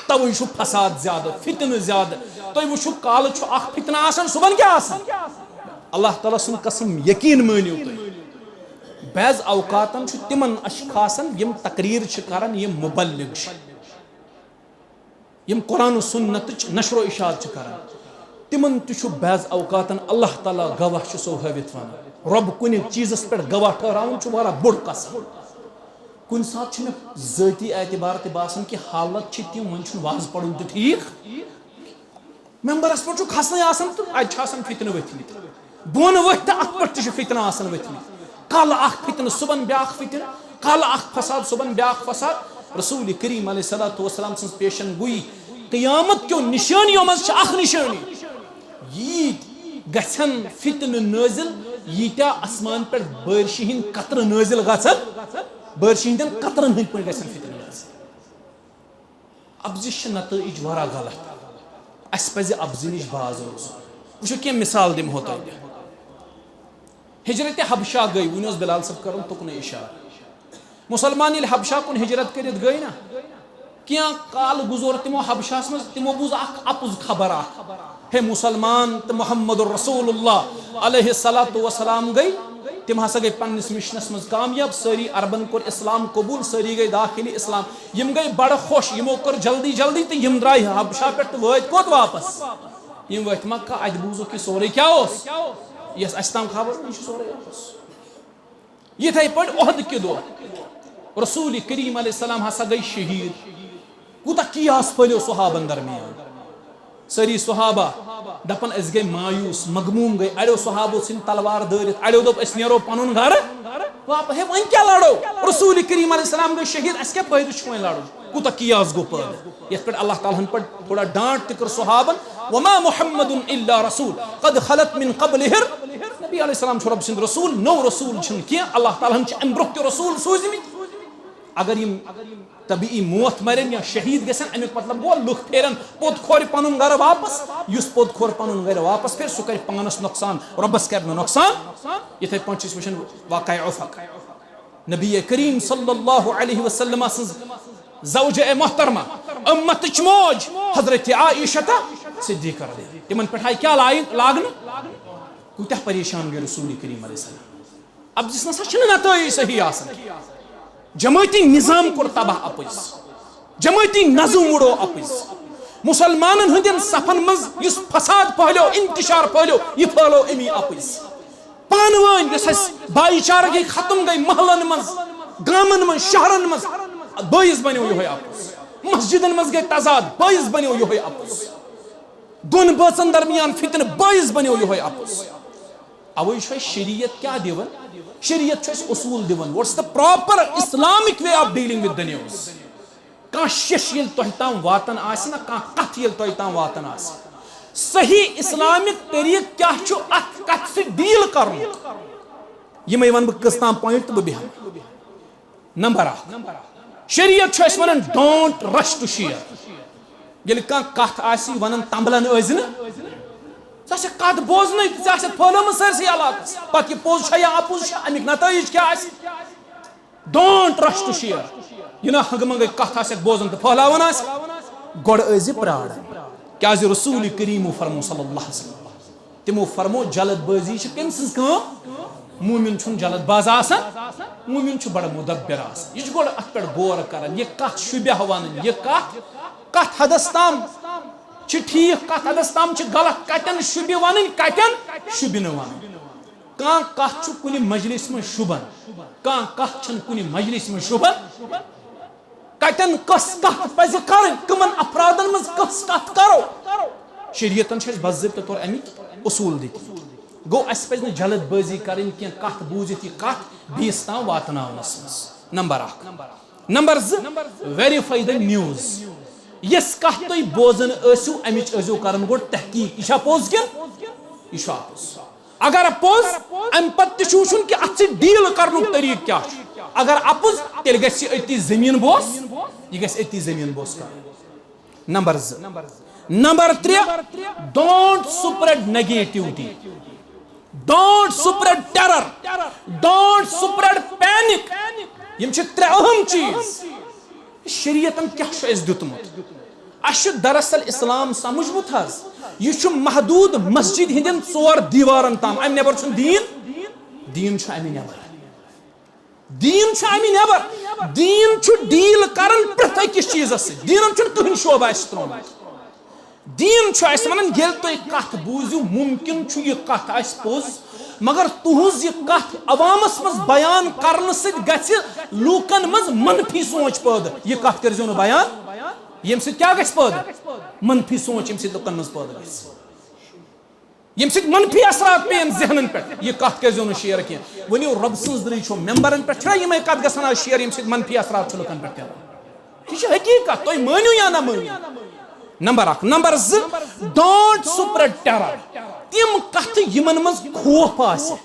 توے چھُ فساد زیادٕ فتنہٕ زیادٕ تُہۍ وٕچھِو کالہٕ چھُ اکھ فتنہٕ آسان صُبحن کیٛاہ آسان اللہ تعالیٰ سُنٛد قسم یقیٖن مٲنِو تُہۍ بعض اوقاتن چھُ تِمن اشخاصن یِم تقریٖر چھِ کران یِم مُبلِغ چھِ یِم قرآن و سُنتٕچ نشر و اشاعت چھِ کران تِمن تہِ چھُ بعض اوقاتن اللہ تعالیٰ گواہ چھُ سو ہٲوِتھ ونان رۄب کُنہِ چیٖزس پٮ۪ٹھ گواہ ٹھہراوُن چھُ واریاہ بوٚڑ قسم کُنہِ ساتہٕ چھُ مےٚ ذٲتی اعتبار تہِ باسان کہِ حالت چھِ تِم وۄنۍ چھُنہٕ واز پرُن تہِ ٹھیٖک ممبرس پٮ۪ٹھ چھُ کھسنٕے آسان تہٕ اَتہِ چھِ آسان فتنہٕ ؤتھمٕتۍ بۄن ؤتھۍ تہٕ اَتھ پٮ۪ٹھ تہِ چھِ فتنہٕ آسان ؤتھمٕتۍ کالہٕ اکھ فتنہٕ صُبحن بیاکھ فتنہٕ کالہٕ اکھ فساد صُبحن بیاکھ فساد رسول کریم علیہ الصلوۃ والسلام سٕنٛز پیشن گویی قیامت کیو نشانیو منٛز چھِ اکھ نشٲنی ییٖتۍ گژھن فتنہٕ نٲزِل ییٖتیاہ آسمان پٮ۪ٹھ بٲرشہِ ہٕنٛدۍ قطرٕ نٲزِل گژھن بٲرشہِ ہٕنٛدٮ۪ن قطرن ہٕنٛدۍ پٲٹھۍ گژھن فتنہٕ نٲزِل ابزِش چھِ نتٲیِج واریاہ غلط اَسہِ پزِ ابزِ نِش باز روزُن وٕچھِو کینٛہہ مثال دِمہو تۄہہِ بہٕ ہجرتِ حبشہ گٔے وُنہِ اوس بلال صٲب کرُن تُکنُے اِشارٕ مُسلمان ییٚلہِ حبشہ کُن ہجرت کٔرِتھ گٔے نا کینٛہہ کال گُزور تِمو حبشہس منٛز تِمو بوٗز اکھ اَپُز خبر اکھ ہے مُسلمان تہٕ محمد رسول اللہ علیہ الصلوۃ والسلام گٔے تِم ہسا گٔے پننِس مشنس منٛز کامیاب سٲری عربن کوٚر اسلام قبوٗل سٲری گٔے داخلی اسلام یِم گٔے بڑٕ خۄش یِمو کٔر جلدی جلدی تہٕ یِم درٛاے حبشہ پٮ۪ٹھ تہٕ وٲتۍ کوٚت واپس یِم وٲتۍ مکہ اَتہِ بوٗزُکھ یہِ سورُے کیٛاہ اوس یۄس اَسہِ تام خبر یہِ چھُ سورُے واپس یِتھٕے پٲٹھۍ عہد کہِ دۄہ رسول کریم علیہ السلام ہسا گٔے شہیٖد کوٗتاہ کیاس پھٔہلیو صحابن درمیان سٲری صحابہ دپان أسۍ گٔے مایوٗس مغموٗم گٔے اڑیو صحابو ژھٕنۍ تلوار دٲرِتھ اڑیو دوٚپ أسۍ نیرو پنُن گرٕ واپس ہے وۄنۍ کیٛاہ لڑو رسول کریم علیہ السلام گٔے شہیٖد اَسہِ کیٛاہ فٲیدٕ چھُ وۄنۍ لڑُن کوٗتاہ کیاس گوٚو پٲدٕ یتھ پٮ۪ٹھ اللہ تعالیٰ ہن پٲٹھۍ تھوڑا ڈانٹ تہِ کٔر صحابن وما محمد الا رسول قد خلت من قبلہ نبی علیہ السلام رب سند رسول نو رسول چھن کی اللہ تعالیٰ چھ ام برونٛہہ تہِ رسول سوٗزمٕتۍ اگر یم طبیعی موت مرن یا شہید گژھن امیُک مطلب گوٚو لُکھ پھیرن پوٚت کھورِ پنُن گرٕ واپس یُس پوٚت کھور پنُن گرٕ واپس پھیر سُہ کرِ پانس نۄقصان رۄبس کرِ نہٕ نۄقصان یِتھے پٲٹھۍ چھِ أسۍ وٕچھان واقعہ عفق نبی کریم صلی اللہ علیہ وسلم سٕنٛز زوجہ محترمہ امتٕچ موج حضرت عائشہ صدیقہ تمن پٮ۪ٹھ آیہِ کیٛاہ لاگنہٕ کوٗتاہ پریشان گٔے رسول کریم علیہ السلام اب جس نسا چھنہٕ نتٲیج صحیح آسان جماعتی نظام کوٚر تباہ اپز جماعتی نظم وُڑو اپز مسلمانن ہندین صفن مز یُس فساد پھہلیو انتشار پھہلیو یہ پھہلو امی اپز پانہٕ ؤنۍ یۄس اسہِ بھایی چارٕ گٔے ختم گٔے محلن مز گامن مز شہرن مز بٲیِس بنیو یِہوے اپز مسجدن مز گٔے تضاد بٲیِس بنیو یِہوے اپز دۄن بٲژن درمیان فتنہٕ بٲیِس بنیو یِہوے اپز اوے چھُ اسہِ شریعت کیٛاہ دِوان شریعت چھُ اسہِ اصوٗل دِوان what's the proper Islamic way of dealing with the news کانٛہہ شیش ییٚلہِ تۄہہِ تام واتان آسہِ نا کانٛہہ کتھ ییٚلہِ تۄہہِ تام واتان آسہِ صحیح اسلامک طریقہٕ کیٛاہ چھُ اتھ کتھِ سۭتۍ ڈیل کرُن یِمے ونہٕ بہٕ کٔژ تام پویِنٹ تہٕ بہٕ بیٚہمہٕ نمبر اکھ شریعت چھُ اسہِ ونان ڈونٹ رش ٹو شیر ییٚلہِ کانٛہہ کتھ آسہِ ونان تمبلن ٲسۍ نہٕ ژٕ چھکھ کتھ بوزنٕے ژےٚ آسٮ۪تھ پھٔہلٲمٕژ سٲرسٕے علاقس پتہٕ یہِ پوٚز چھا یا اپُز چھا امیُک نتٲیج کیٛاہ آسہِ ڈونٹ رش ٹو شیر یہِ نا ہنگہٕ منگے کتھ آسٮ۪کھ بوزان تہٕ پھٔہلاوان آسہِ گۄڈٕ ٲسۍ پرٛاران کیٛازِ رسول کریٖمو فرمو صلی اللہ علیہ وسلم تِمو فرمو جلد بٲزی چھِ کٔمۍ سٕنٛز کٲم مومن چھُنہٕ جلد باز آسان مومن چھُ بڑٕ مُدبر آسان یہِ چھُ گۄڈٕ اتھ پٮ۪ٹھ غور کران یہِ کتھ شُبیہ ونٕنۍ یہِ کتھ حدس تام چھِ ٹھیٖک کتھ حدس تام چھِ غلط کتٮ۪ن شُبہِ ونٕنۍ کتٮ۪ن شُبہِ نہٕ ونٕنۍ کانٛہہ کتھ چھُ کُنہِ مجلس منٛز شوٗبان کانٛہہ کتھ چھنہٕ کُنہِ مجلس منٛز شوٗبان کتٮ۪ن کۄس کتھ پزِ کرٕنۍ کٕمن افرادن منٛز کۄس کتھ کرو شریعتن چھِ اسہِ باضٲبطہٕ طور امِکۍ اصوٗل دِتۍ گوٚو اسہِ پزِ نہٕ جلد بٲزی کرٕنۍ کینٛہہ کتھ بوٗزِتھ یہِ کتھ بیٚیِس تام واتناونس منٛز نمبر اکھ نمبر زٕ ویرِفاے د نیوز یس کتھ تُہۍ بوزان ٲسِو امِچ ٲسِو کران گۄڈٕ تحقیٖق یہِ چھا پوٚز کِنہٕ یہِ چھُ اپُز اگر پوٚز امہِ پتہٕ تہِ چھُ وٕچھُن کہِ اتھ سۭتۍ ڈیٖل کرنُک طریٖقہٕ کیٛاہ چھُ اگر اپُز تیٚلہِ گژھِ یہِ أتی زٔمیٖن بوس یہِ گژھِ أتی زٔمیٖن بوس کرُن نمبر زٕ نمبر ترٛےٚ don't spread negativity don't spread terror don't spread panic یم چھِ ترٛےٚ اہم چیٖز شریعتن کیٛاہ چھُ اسہِ دیُتمُت اسہِ چھُ دراصل اسلام سمجھمُت حظ یہِ چھُ محدوٗد مسجد ہٕنٛدٮ۪ن ژور دیوارن تام امہِ نٮ۪بر چھُنہٕ دیٖن چھُ امہِ نٮ۪بر دیٖن چھُ امہِ نٮ۪بر دیٖن چھُ ڈیٖل کران پرٛٮ۪تھ أکِس چیٖزس سۭتۍ دیٖنن چھُنہٕ کٕہٕنۍ شوبہٕ اسہِ ترٛوومُت دیٖن چھُ اسہِ ونان ییٚلہِ تُہۍ کتھ بوٗزِو مُمکِن چھُ یہِ کتھ آسہِ پوٚز مگر تُہنٛز یہِ کتھ عوامس منٛز بیان کرنہٕ سۭتۍ گژھِ لوٗکن منٛز منفی سونٛچ پٲدٕ یہِ کتھ کٔرزیٚو نہٕ بیان ییٚمہِ سۭتۍ کیٛاہ گژھِ پٲدٕ منفی سونٛچ ییٚمہِ سۭتۍ لُکن منٛز پٲدٕ گژھِ ییٚمہِ سۭتۍ منفی اثرات پیٚین ذہنن پٮ۪ٹھ یہِ کتھ کٔرزیٚو نہٕ شیر کینٛہہ ؤنِو رۄبہٕ سٕنٛز دٔلیٖل چھو ممبرن پٮ۪ٹھ چھنا یِمے کتھ گژھان آز شیر ییٚمہِ سۭتۍ منفی اثرات چھِ لُکن پٮ۪ٹھ پیٚوان یہِ چھِ حقیٖقت تُہۍ مٲنِو یا نہ مٲنِو نمبر اکھ نمبر زٕ ڈونٹ سپریڈ ٹیرر تِم کتھٕ یِمن منٛز خوف آسہِ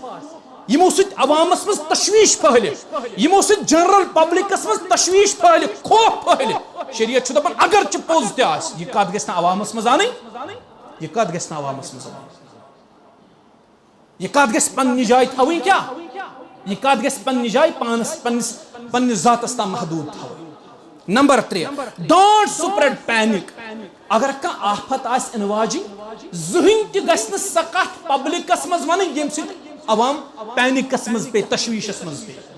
یِمو سۭتۍ عوامس منٛز تشویش پھہلہِ یِمو سۭتۍ جنرل پبلکس منٛز تشویش پھہلہِ خوف پھہلہِ شریعت چھُ دپان اگر چہِ پوٚز تہِ آسہِ یہِ کتھ گژھِ نہٕ عوامس منٛز انٕنۍ یہِ کتھ گژھِ نہٕ عوامس منٛز انٕنۍ یہِ کتھ گژھِ پننہِ جایہِ تھاوٕنۍ کیٛاہ یہِ کتھ گژھِ پننہِ جایہِ پننِس ذاتس تام محدوٗد تھاوٕنۍ نمبر ترٛےٚ ڈونٹ سپریڈ پینک اگر کانٛہہ آفت آسہِ یِنہٕ واجِنۍ زٕہٕنۍ تہِ گژھِ نہٕ سۄ کتھ پبلکس منٛز ونٕنۍ ییٚمہِ سۭتۍ عوام پینکس منٛز پیٚیہِ تشویشس منٛز پیٚیہِ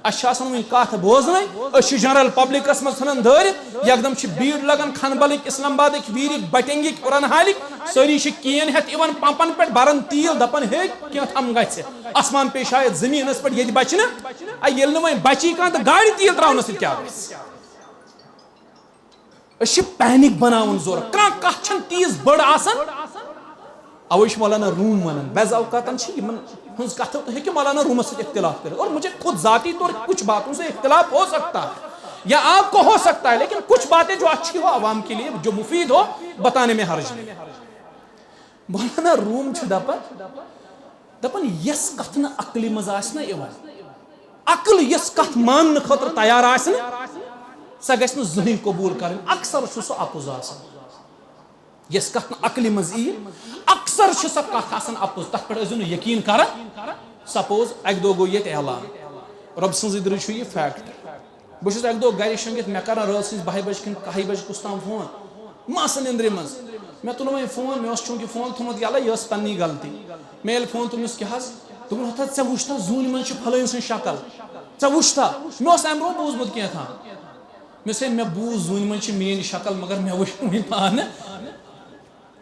اسہِ چھِ آسان وۄنۍ کتھ بوزنٕے أسۍ چھِ جنرل پبلکس منٛز ژھٕنان دٲرِتھ یکدم چھِ بیٖڑ لگان کھنبلٕکۍ اسلام آبادٕکۍ ویٖرِکۍ بٹنگٕکۍ اُرن ہالٕکۍ سٲری چھِ کین ہٮ۪تھ یِوان پمپن پٮ۪ٹھ بران تیٖل دپان ہے کینٛہہ گژھِ آسمان پیٚیہِ شاید زٔمیٖنس پٮ۪ٹھ ییٚتہِ بچہِ نہٕ ییٚلہِ نہٕ وۄنۍ بچی کانٛہہ تہٕ گاڑِ تیٖل تراونہٕ سۭتۍ کیٛاہ گژھِ أسۍ چھِ پینک بناوُن ضروٗرت کانٛہہ کتھ چھنہٕ تیٖژ بٔڑ آسان اوے چھِ مولانا روم ونان بعض اوقاتن چھِ یِمن ہٕنٛز کتھٕ ہیٚکہِ مولانا رومس سۭتۍ اختلاف کٔرِتھ اور مجھے خود ذاتی طور کچھ باتوں سے اختلاف ہو سکتا ہے یا آپ کو ہو سکتا ہے لیکن کچھ باتیں جو اچھی ہو عوام کے لیے جو مفید ہو بتانے میں حرج نہیں مولانا روم چھِ دپان دپان یس کتھ نہ عقلی مز آسہِ نہ یِوان عقل یس کتھ مان خاطر تیار آسہِ نہ سۄ گژھِ نہٕ زٕہٕنۍ قبوٗل کَرٕنۍ اکثر چھُ سُہ اپُز آسان یس کتھ نہٕ عقلہِ منٛز یی اکثر چھِ سۄ کتھ آسان اپُز تتھ پٮ۪ٹھ ٲسۍزیو نہٕ یقیٖن کران سپوز اکہِ دۄہ گوٚو ییٚتہِ اعلان رۄبہٕ سٕنٛزٕے دٔرٕے چھُ یہِ فیکٹ بہٕ چھُس اکہِ دۄہ گرِ شۄنٛگِتھ مےٚ کران رٲژ سٕنٛزِ 12 بجہِ کِنہٕ 1 بجہِ کُس تام فون مہ آسان نیٚنٛدرِ منٛز مےٚ تُل وۄنۍ فون مےٚ اوس چوٗنٛکہِ فون تھوٚمُت یَلے یہِ ٲس پننی غلطی مےٚ ییٚلہِ فون تُلنَس کیٛاہ حظ دوٚپُن ہتا ژےٚ وٕچھتھا زوٗنہِ منٛز چھِ پھلٲنۍ سٕنٛز شکل ژےٚ وٕچھتھا مےٚ اوس اَمہِ برونٛہہ بوٗزمُت کینٛہہ مےٚ دوٚپ مےٚ بوٗز زوٗنہِ منٛز چھِ میٲنۍ شکل مگر مےٚ وٕچھ وٕنہِ پانہٕ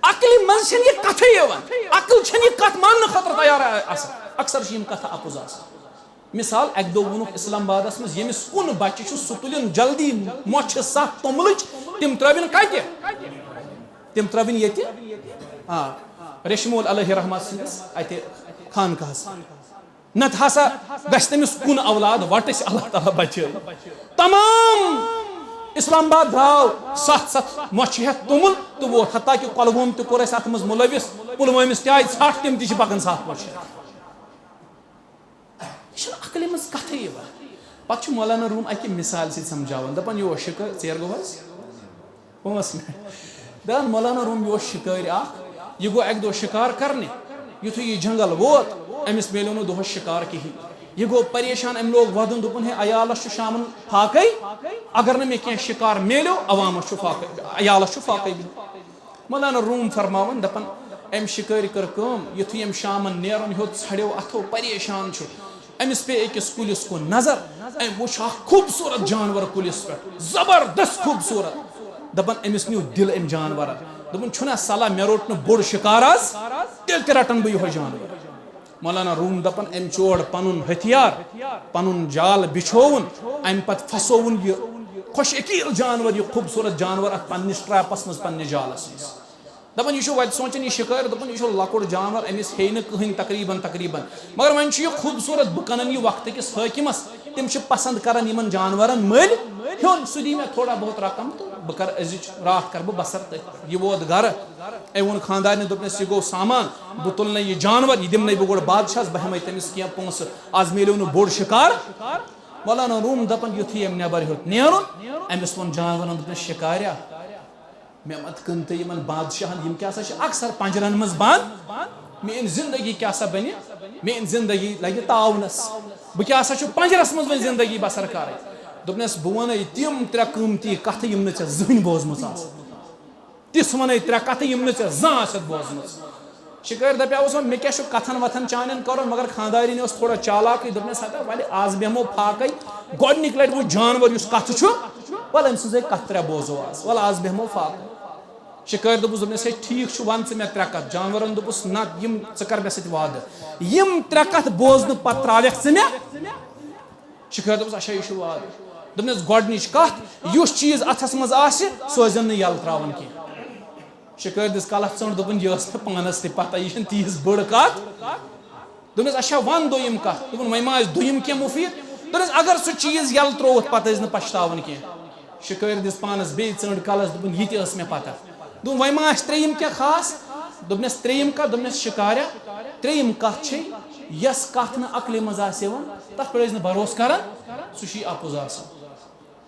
عقلہِ منٛز چھنہٕ یہِ کتھٕے یِوان عقل چھنہٕ یہِ کتھ ماننہٕ خٲطرٕ تیار آسان اکثر چھِ یِم کتھٕ اپُز آسان مثال اکہِ دۄہ ووٚنُکھ اسلام آبادس منٛز ییٚمِس کُن بچہِ چھُ سُہ تُلِن جلدی مۄچھِ 7 توٚملٕچ تِم ترٲوِن کتہِ تِم ترٲوِن ییٚتہِ ریشمول علیہ رحمت سٕنٛدِس اتہِ خانقاہس نتہٕ ہسا گژھِ تٔمِس کُن اولاد وٹٕسۍ اللہ تعالیٰ بچٲے تمام اسلام آباد درٛاو 7 مۄچھِ ہٮ۪تھ توٚمُل تہٕ ووت حتاکہِ کۄلگوم تہِ کوٚر اَسہِ اتھ منٛز مُلوث پُلوٲمِس تہِ آیہِ ژھٹھ تِم تہِ چھِ پکان 7 مۄچھِ ہٮ۪تھ یہِ چھنہٕ عقلہِ منٛز کتھٕے یِوان پتہٕ چھُ مولانا روٗم اکہِ مثالہِ سۭتۍ سمجھاوان دپان یہِ اوس شِکٲرۍ ژیر گوٚو حظ 5 منٹ دپان مولانا روٗم یہِ اوس شِکٲرۍ اکھ یہِ گوٚو اکہِ دۄہ شِکار کرنہِ یُتھُے یہِ جنگل ووت أمِس میلیو نہٕ دۄہس شِکار کِہینۍ یہِ گوٚو پریشان أمۍ لوگ ودُن دوٚپُن ہے عیالس چھُ شامن فاقے اگر نہٕ مےٚ کینٛہہ شِکار میلیو عوامس چھُ فاقے عیالس چھُ فاقے مولانا روٗم فرماوان دپان أمۍ شِکٲرۍ کٔر کٲم یُتھُے أمۍ شامن نیرُن ہیوٚت ژھڑیو اتھو پریشان چھُ أمِس پیٚیہِ أکِس کُلِس کُن نظر أمۍ وٕچھ اکھ خوٗبصوٗرت جانور کُلِس پٮ۪ٹھ زبردست خوٗبصوٗرت دپان أمِس نیوٗ دِل أمۍ جانورن دوٚپُن چھُنہ صلح مےٚ روٚٹ نہٕ بوٚڑ شِکار آز تیٚلہِ تہِ رٹن بہٕ یِہوے جانور مولانا روٗم دپان أمۍ چور پنُن ہتھیار پنُن جال بِچھووُن امہِ پتہٕ پھسووُن یہِ خۄش عقیٖل جانور یہِ خوٗبصوٗرت جانور اتھ پننِس ٹریپس منٛز پننِس جالس منٛز دپان یہِ چھُ وتہِ سونٛچان یہِ شِکٲرۍ دوٚپُن یہِ چھُ لۄکُٹ جانور أمِس ہیٚیہِ نہٕ کٕہٕنۍ تقریٖبن مگر وۄنۍ چھُ یہِ خوٗبصوٗرت بہٕ کٕنن یہِ وقتہٕ کِس حٲکِمس تِم چھِ پسنٛد کران یِمن جانورن مٔلۍ ہیوٚن سُہ دی مےٚ تھوڑا بہت رقم تہٕ بہٕ کرٕ أزِچ راتھ کرٕ بہٕ بسر تٔتھۍ یہِ ووت گرٕ أمۍ ووٚن خانٛدارنہِ دوٚپنس یہِ گوٚو سامان بہٕ تُلنَے یہِ جانور یہِ دِمنَے بہٕ گۄڈٕ بادشاہس بہٕ ہٮ۪مے تٔمِس کینٛہہ پونٛسہٕ آز میلیو نہٕ بوٚڑ شِکار مولانا روٗم دپان یُتھُے أمۍ نٮ۪بر ہیوٚت نیرُن أمِس ووٚن جانورن دوٚپنس شِکاریا مےٚ مت کٕن تہٕ یِمن بادشاہن یِم کیٛاہ سا چھِ اکثر پنجرن منٛز بنٛد میٲنۍ زندگی کیٛاہ سا بنہِ میٲنۍ زندگی لگہِ تاونس بہٕ کیٛاہ سا چھُ پنجرس منٛز وۄنۍ زندگی بسر کرٕنۍ دوٚپنس بہٕ ونے تِم 3 قۭمتی کتھٕ یِم نہٕ ژےٚ زٕہٕنۍ بوزمٕژ آسہٕ تِژھ ونے 3 کتھٕ یِم نہٕ ژےٚ زانٛہہ آسٮ۪تھ بوزمٕژ شِکٲرۍ دپیاوُس وۄنۍ مےٚ کیٛاہ چھُ کتھن وتھن چانٮ۪ن کرُن مگر خانٛدارِنۍ ٲس تھوڑا چالاکٕے دوٚپنس ہتا ولہِ آز بیٚہمو فاقے گۄڈنِکۍ لٹہِ وٕچھ جانور یُس کتھٕ چھُ ول أمۍ سٕنٛزے کتھٕ 3 بوزو آز ول آز بیٚہمو فاقے شِکٲرۍ دوٚپُس ہے ٹھیٖک چھُ وَن ژٕ مےٚ 3 کتھٕ جانورن دوٚپُس نہ یِم ژٕ کر مےٚ سۭتۍ وعدٕ یِم 3 کتھٕ بوزنہٕ پتہٕ ترٛاوکھ ژٕ مےٚ شِکٲرۍ دوٚپُس اچھا یہِ چھُ وعدٕ دوٚپنس گۄڈنِچ کتھ یُس چیٖز اتھس منٛز آسہِ سُہ ٲسۍزٮ۪ن نہٕ یلہٕ ترٛاوان کینٛہہ شِکٲرۍ دِژ کلس ژٔنٛڈ دوٚپُن یہِ ٲس مےٚ پانس تہِ پتہ یہِ چھنہٕ تیٖژ بٔڑ کتھ دوٚپنس اچھا ون دوٚیِم کتھ دوٚپُن وۄنۍ ما آسہِ دوٚیِم کینٛہہ مُفیٖد دوٚپنس اگر سُہ چیٖز یلہٕ ترٛووُتھ پتہٕ ٲسۍ نہٕ پچھتاوان کینٛہہ شِکٲرۍ دِژ پانس بیٚیہِ ژٔنٛڈ کلس دوٚپُن یہِ تہِ ٲس مےٚ پتہ دوٚپُن وۄنۍ ما آسہِ 3یِم کینٛہہ خاص دوٚپنس 3یِم کتھ دوٚپنس شِکاریا 3یِم کتھ چھے یۄس کتھ نہٕ عقلہِ منٛز آسہِ یِوان تتھ پٮ۪ٹھ ٲسۍ نہٕ بروسہٕ کران سُہ چھُے اپُز آسان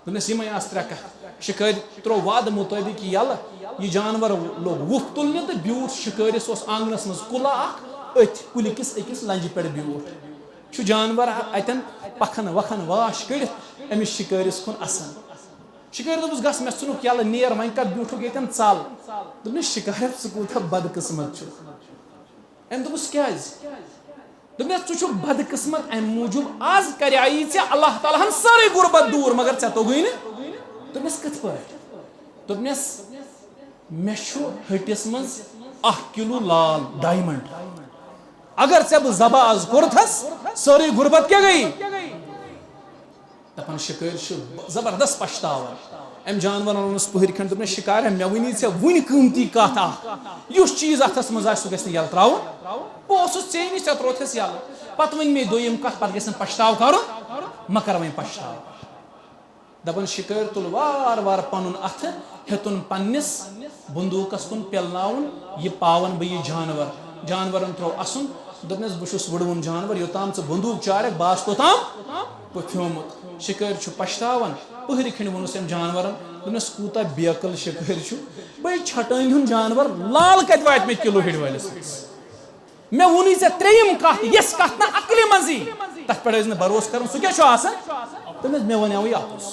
دوٚپنس یِمے آسہٕ 3 کتھٕ شِکٲرۍ ترٛوو وعدٕ مُطٲبق یلہٕ یہِ جانور لوگ وُپھ تُلنہِ تہٕ بیوٗٹھ شِکٲرِس اوس آنگنس منٛز کُلہٕ اکھ أتھۍ کُلہِ کِس أکِس لنجہِ پٮ۪ٹھ بیوٗٹھ چھُ جانور اتٮ۪ن پکھن وکھن واش کٔڑِتھ أمِس شِکٲرِس کُن اسان شِکٲرۍ دوٚپُس گژھ مےٚ ژھٕنُکھ یلہٕ نیر وۄنۍ کتھ بیوٗٹھُکھ ییٚتٮ۪ن ژل دوٚپنس شِکاریا ژٕ کوٗتاہ بدقٕسمت چھُکھ أمۍ دوٚپُس کیٛازِ دوٚپنس ژٕ چھُکھ بدقٕسمت امہِ موٗجوٗب آز کریایی ژےٚ اللہ تعالیٰ ہن سٲرٕے غُربت دوٗر مگر ژےٚ توٚگُے نہٕ دوٚپنس کِتھ پٲٹھۍ دوٚپنس مےٚ چھُ ۂٹِس منٛز 1 کِلوٗ لال ڈایمنڈ اگر ژےٚ بہٕ ذبح آز کوٚرتھس سٲرٕے غُربت کیٛاہ گٔیی دپان شِکٲرۍ چھُ زبردست پشتاوان أمۍ جانورن ووٚنُس پٔہرۍ کھنٛڈ دوٚپنس شِکاریا مےٚ وٕنی ژےٚ وُنہِ قۭمتی کتھ اکھ یُس چیٖز اتھس منٛز آسہِ سُہ گژھِ نہٕ یلہٕ ترٛاوُن بہٕ اوسُس ژےٚ نِش ژےٚ ترٛووتھس یلہٕ پتہٕ ؤنۍ مےٚ 2یِم کتھ پتہٕ گژھِ نہٕ پشتاو کرُن مہ کر وۄنۍ پشتاو دپان شِکٲرۍ تُل وارٕ وارٕ پنُن اتھٕ ہیوٚتُن پننِس بندوٗقس کُن پِلناوُن یہِ پاون بہٕ یہِ جانورن ترٛوو اسُن دپنس بہس وڑون جانور یوتام ژٕ بندوق چارک باس توتام پھیومت شکٲرۍ چھُ پشتاوان پہرِ کھنڈ وونس أمۍ جانورن دپنس کوٗتاہ بیکل شکٲرۍ چھُ بے چھٹٲنۍ ہُنٛد جانور لال کتہِ واتہِ مےٚ کِلوٗ ہِڑ وٲلِس مےٚ ووٚنُے ژےٚ ترٛیٚیِم کتھ یۄس کتھ نہٕ عقلہِ منٛزٕے تتھ پٮ۪ٹھ ٲسۍ نہٕ بروسہٕ کرُن سُہ کیٛاہ چھُ آسان دپنس مےٚ وَنیٛاوٕے اپُز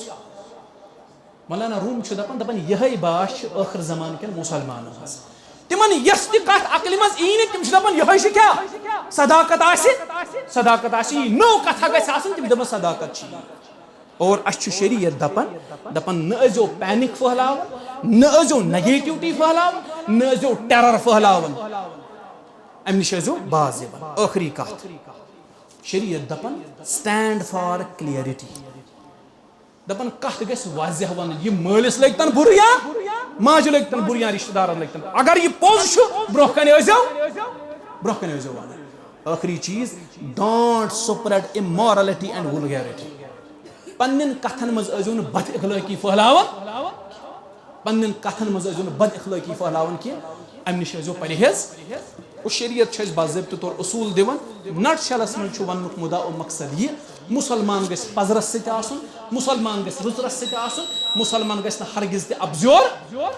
مولانا روم چھُ دپان یِہے باش چھِ ٲخر زمان کٮ۪ن مُسلمانن ہٕنٛز تمن یۄس تہِ کتھ عقلہِ منٛز یی نہٕ تِم چھِ دپان یِہے چھِ کیٛاہ صداقت آسہِ یی نٔو کتھا گژھِ آسٕنۍ تِم دپان صداقت چھِ اور اَسہِ چھُ شریعت دپان نہ ٲسۍزیو پینک پھٔہلاوان نہ ٲسۍزیو نیگیٹِوٹی پھٔہلاوان نہ ٲسۍزیو ٹیرر پھٔہلاوان امہِ نِش ٲسۍزیو باز یِوان ٲخری کتھ شریعت دپان سٹینڈ فار کلیئرٹی دپان کتھ گژھِ واضح ونٕنۍ یہِ مٲلِس لٔگۍ تن بُرٕ یا ماجہِ لٔگۍ تن بُرٕ یا رشتہٕ دارن لٔگۍ تن اگر یہِ پوٚز چھُ برونٛہہ کنہِ ٲسۍزیو ونان ٲخری چیٖز ڈونٹ سپریڈ امورلٹی اینڈ وُلگیرٹی پننٮ۪ن کتھن منٛز ٲسۍزیو نہٕ بد اخلٲقی پھٔہلاوان کینٛہہ امہِ نِش ٲسۍزیو پرہیز اور شریعت چھُ اَسہِ باضٲبطہٕ طور اصوٗل دِوان نٹ شلس منٛز چھُ وننُک مُدا و مقصد یہِ مُسلمان گژھِ پزرس سۭتۍ آسُن مُسلمان گژھِ رٕژرس سۭتۍ آسُن مُسلمان گژھِ نہٕ ہرگز تہِ ابزیور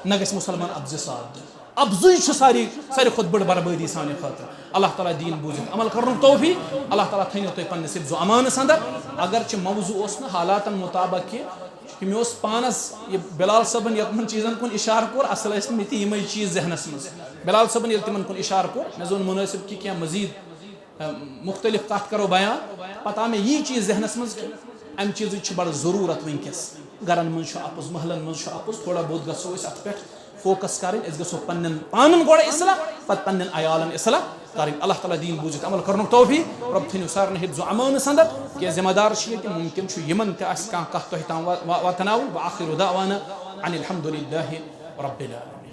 نہ گژھِ مُسلمان ابزِ ساتھ دیُن ابزُے چھُ ساروی کھۄتہٕ بٔڑ بربٲدی سانہِ خٲطرٕ اللہ تعالیٰ دیٖن بوٗزِتھ عمل کرنُک توفیٖق اللہ تعالیٰ تھٲینو تُہۍ پننِس حفظ و امانس اندر اگرچہِ موضوٗع اوس نہٕ حالاتن مُطابق کینٛہہ مےٚ اوس پانس یہِ بلال صٲبن یِمن چیٖزن کُن اِشارٕ کوٚر اصل ٲسۍ نہٕ مےٚ تہِ یِمے چیٖز ذہنس منٛز بلال صٲبن ییٚلہِ تِمن کُن اِشارٕ کوٚر مےٚ زون مُنٲسِب کہِ کینٛہہ مزیٖد مختلف کتھ کرو بیان پتہٕ آو مےٚ یی چیٖز ذہنس منٛز کہِ امہِ چیٖزٕچ چھِ بڑٕ ضروٗرت ؤنکیٚس گرن منٛز چھُ اپُز محلن منٛز چھُ اپُز تھوڑا بہت گژھو أسۍ اتھ پٮ۪ٹھ فوکس کرٕنۍ أسۍ گژھو پننٮ۪ن پانن گۄڈٕ اصلاح پتہٕ پننٮ۪ن عیالن اصلاح کرٕنۍ اللہ تعالیٰ دیٖن بوٗزِتھ عمل کرنُک توفیٖق رۄب تھٲینو سارنٕے حفظ و امانس اندر کینٛہہ ذمہٕ دار چھِ ییٚتہِ مُمکِن چھُ یِمن تہِ آسہِ کانٛہہ کتھ تۄہہِ تام واتناوٕنۍ وآخر دعوانا ان الحمدُ للہ رب العالمین.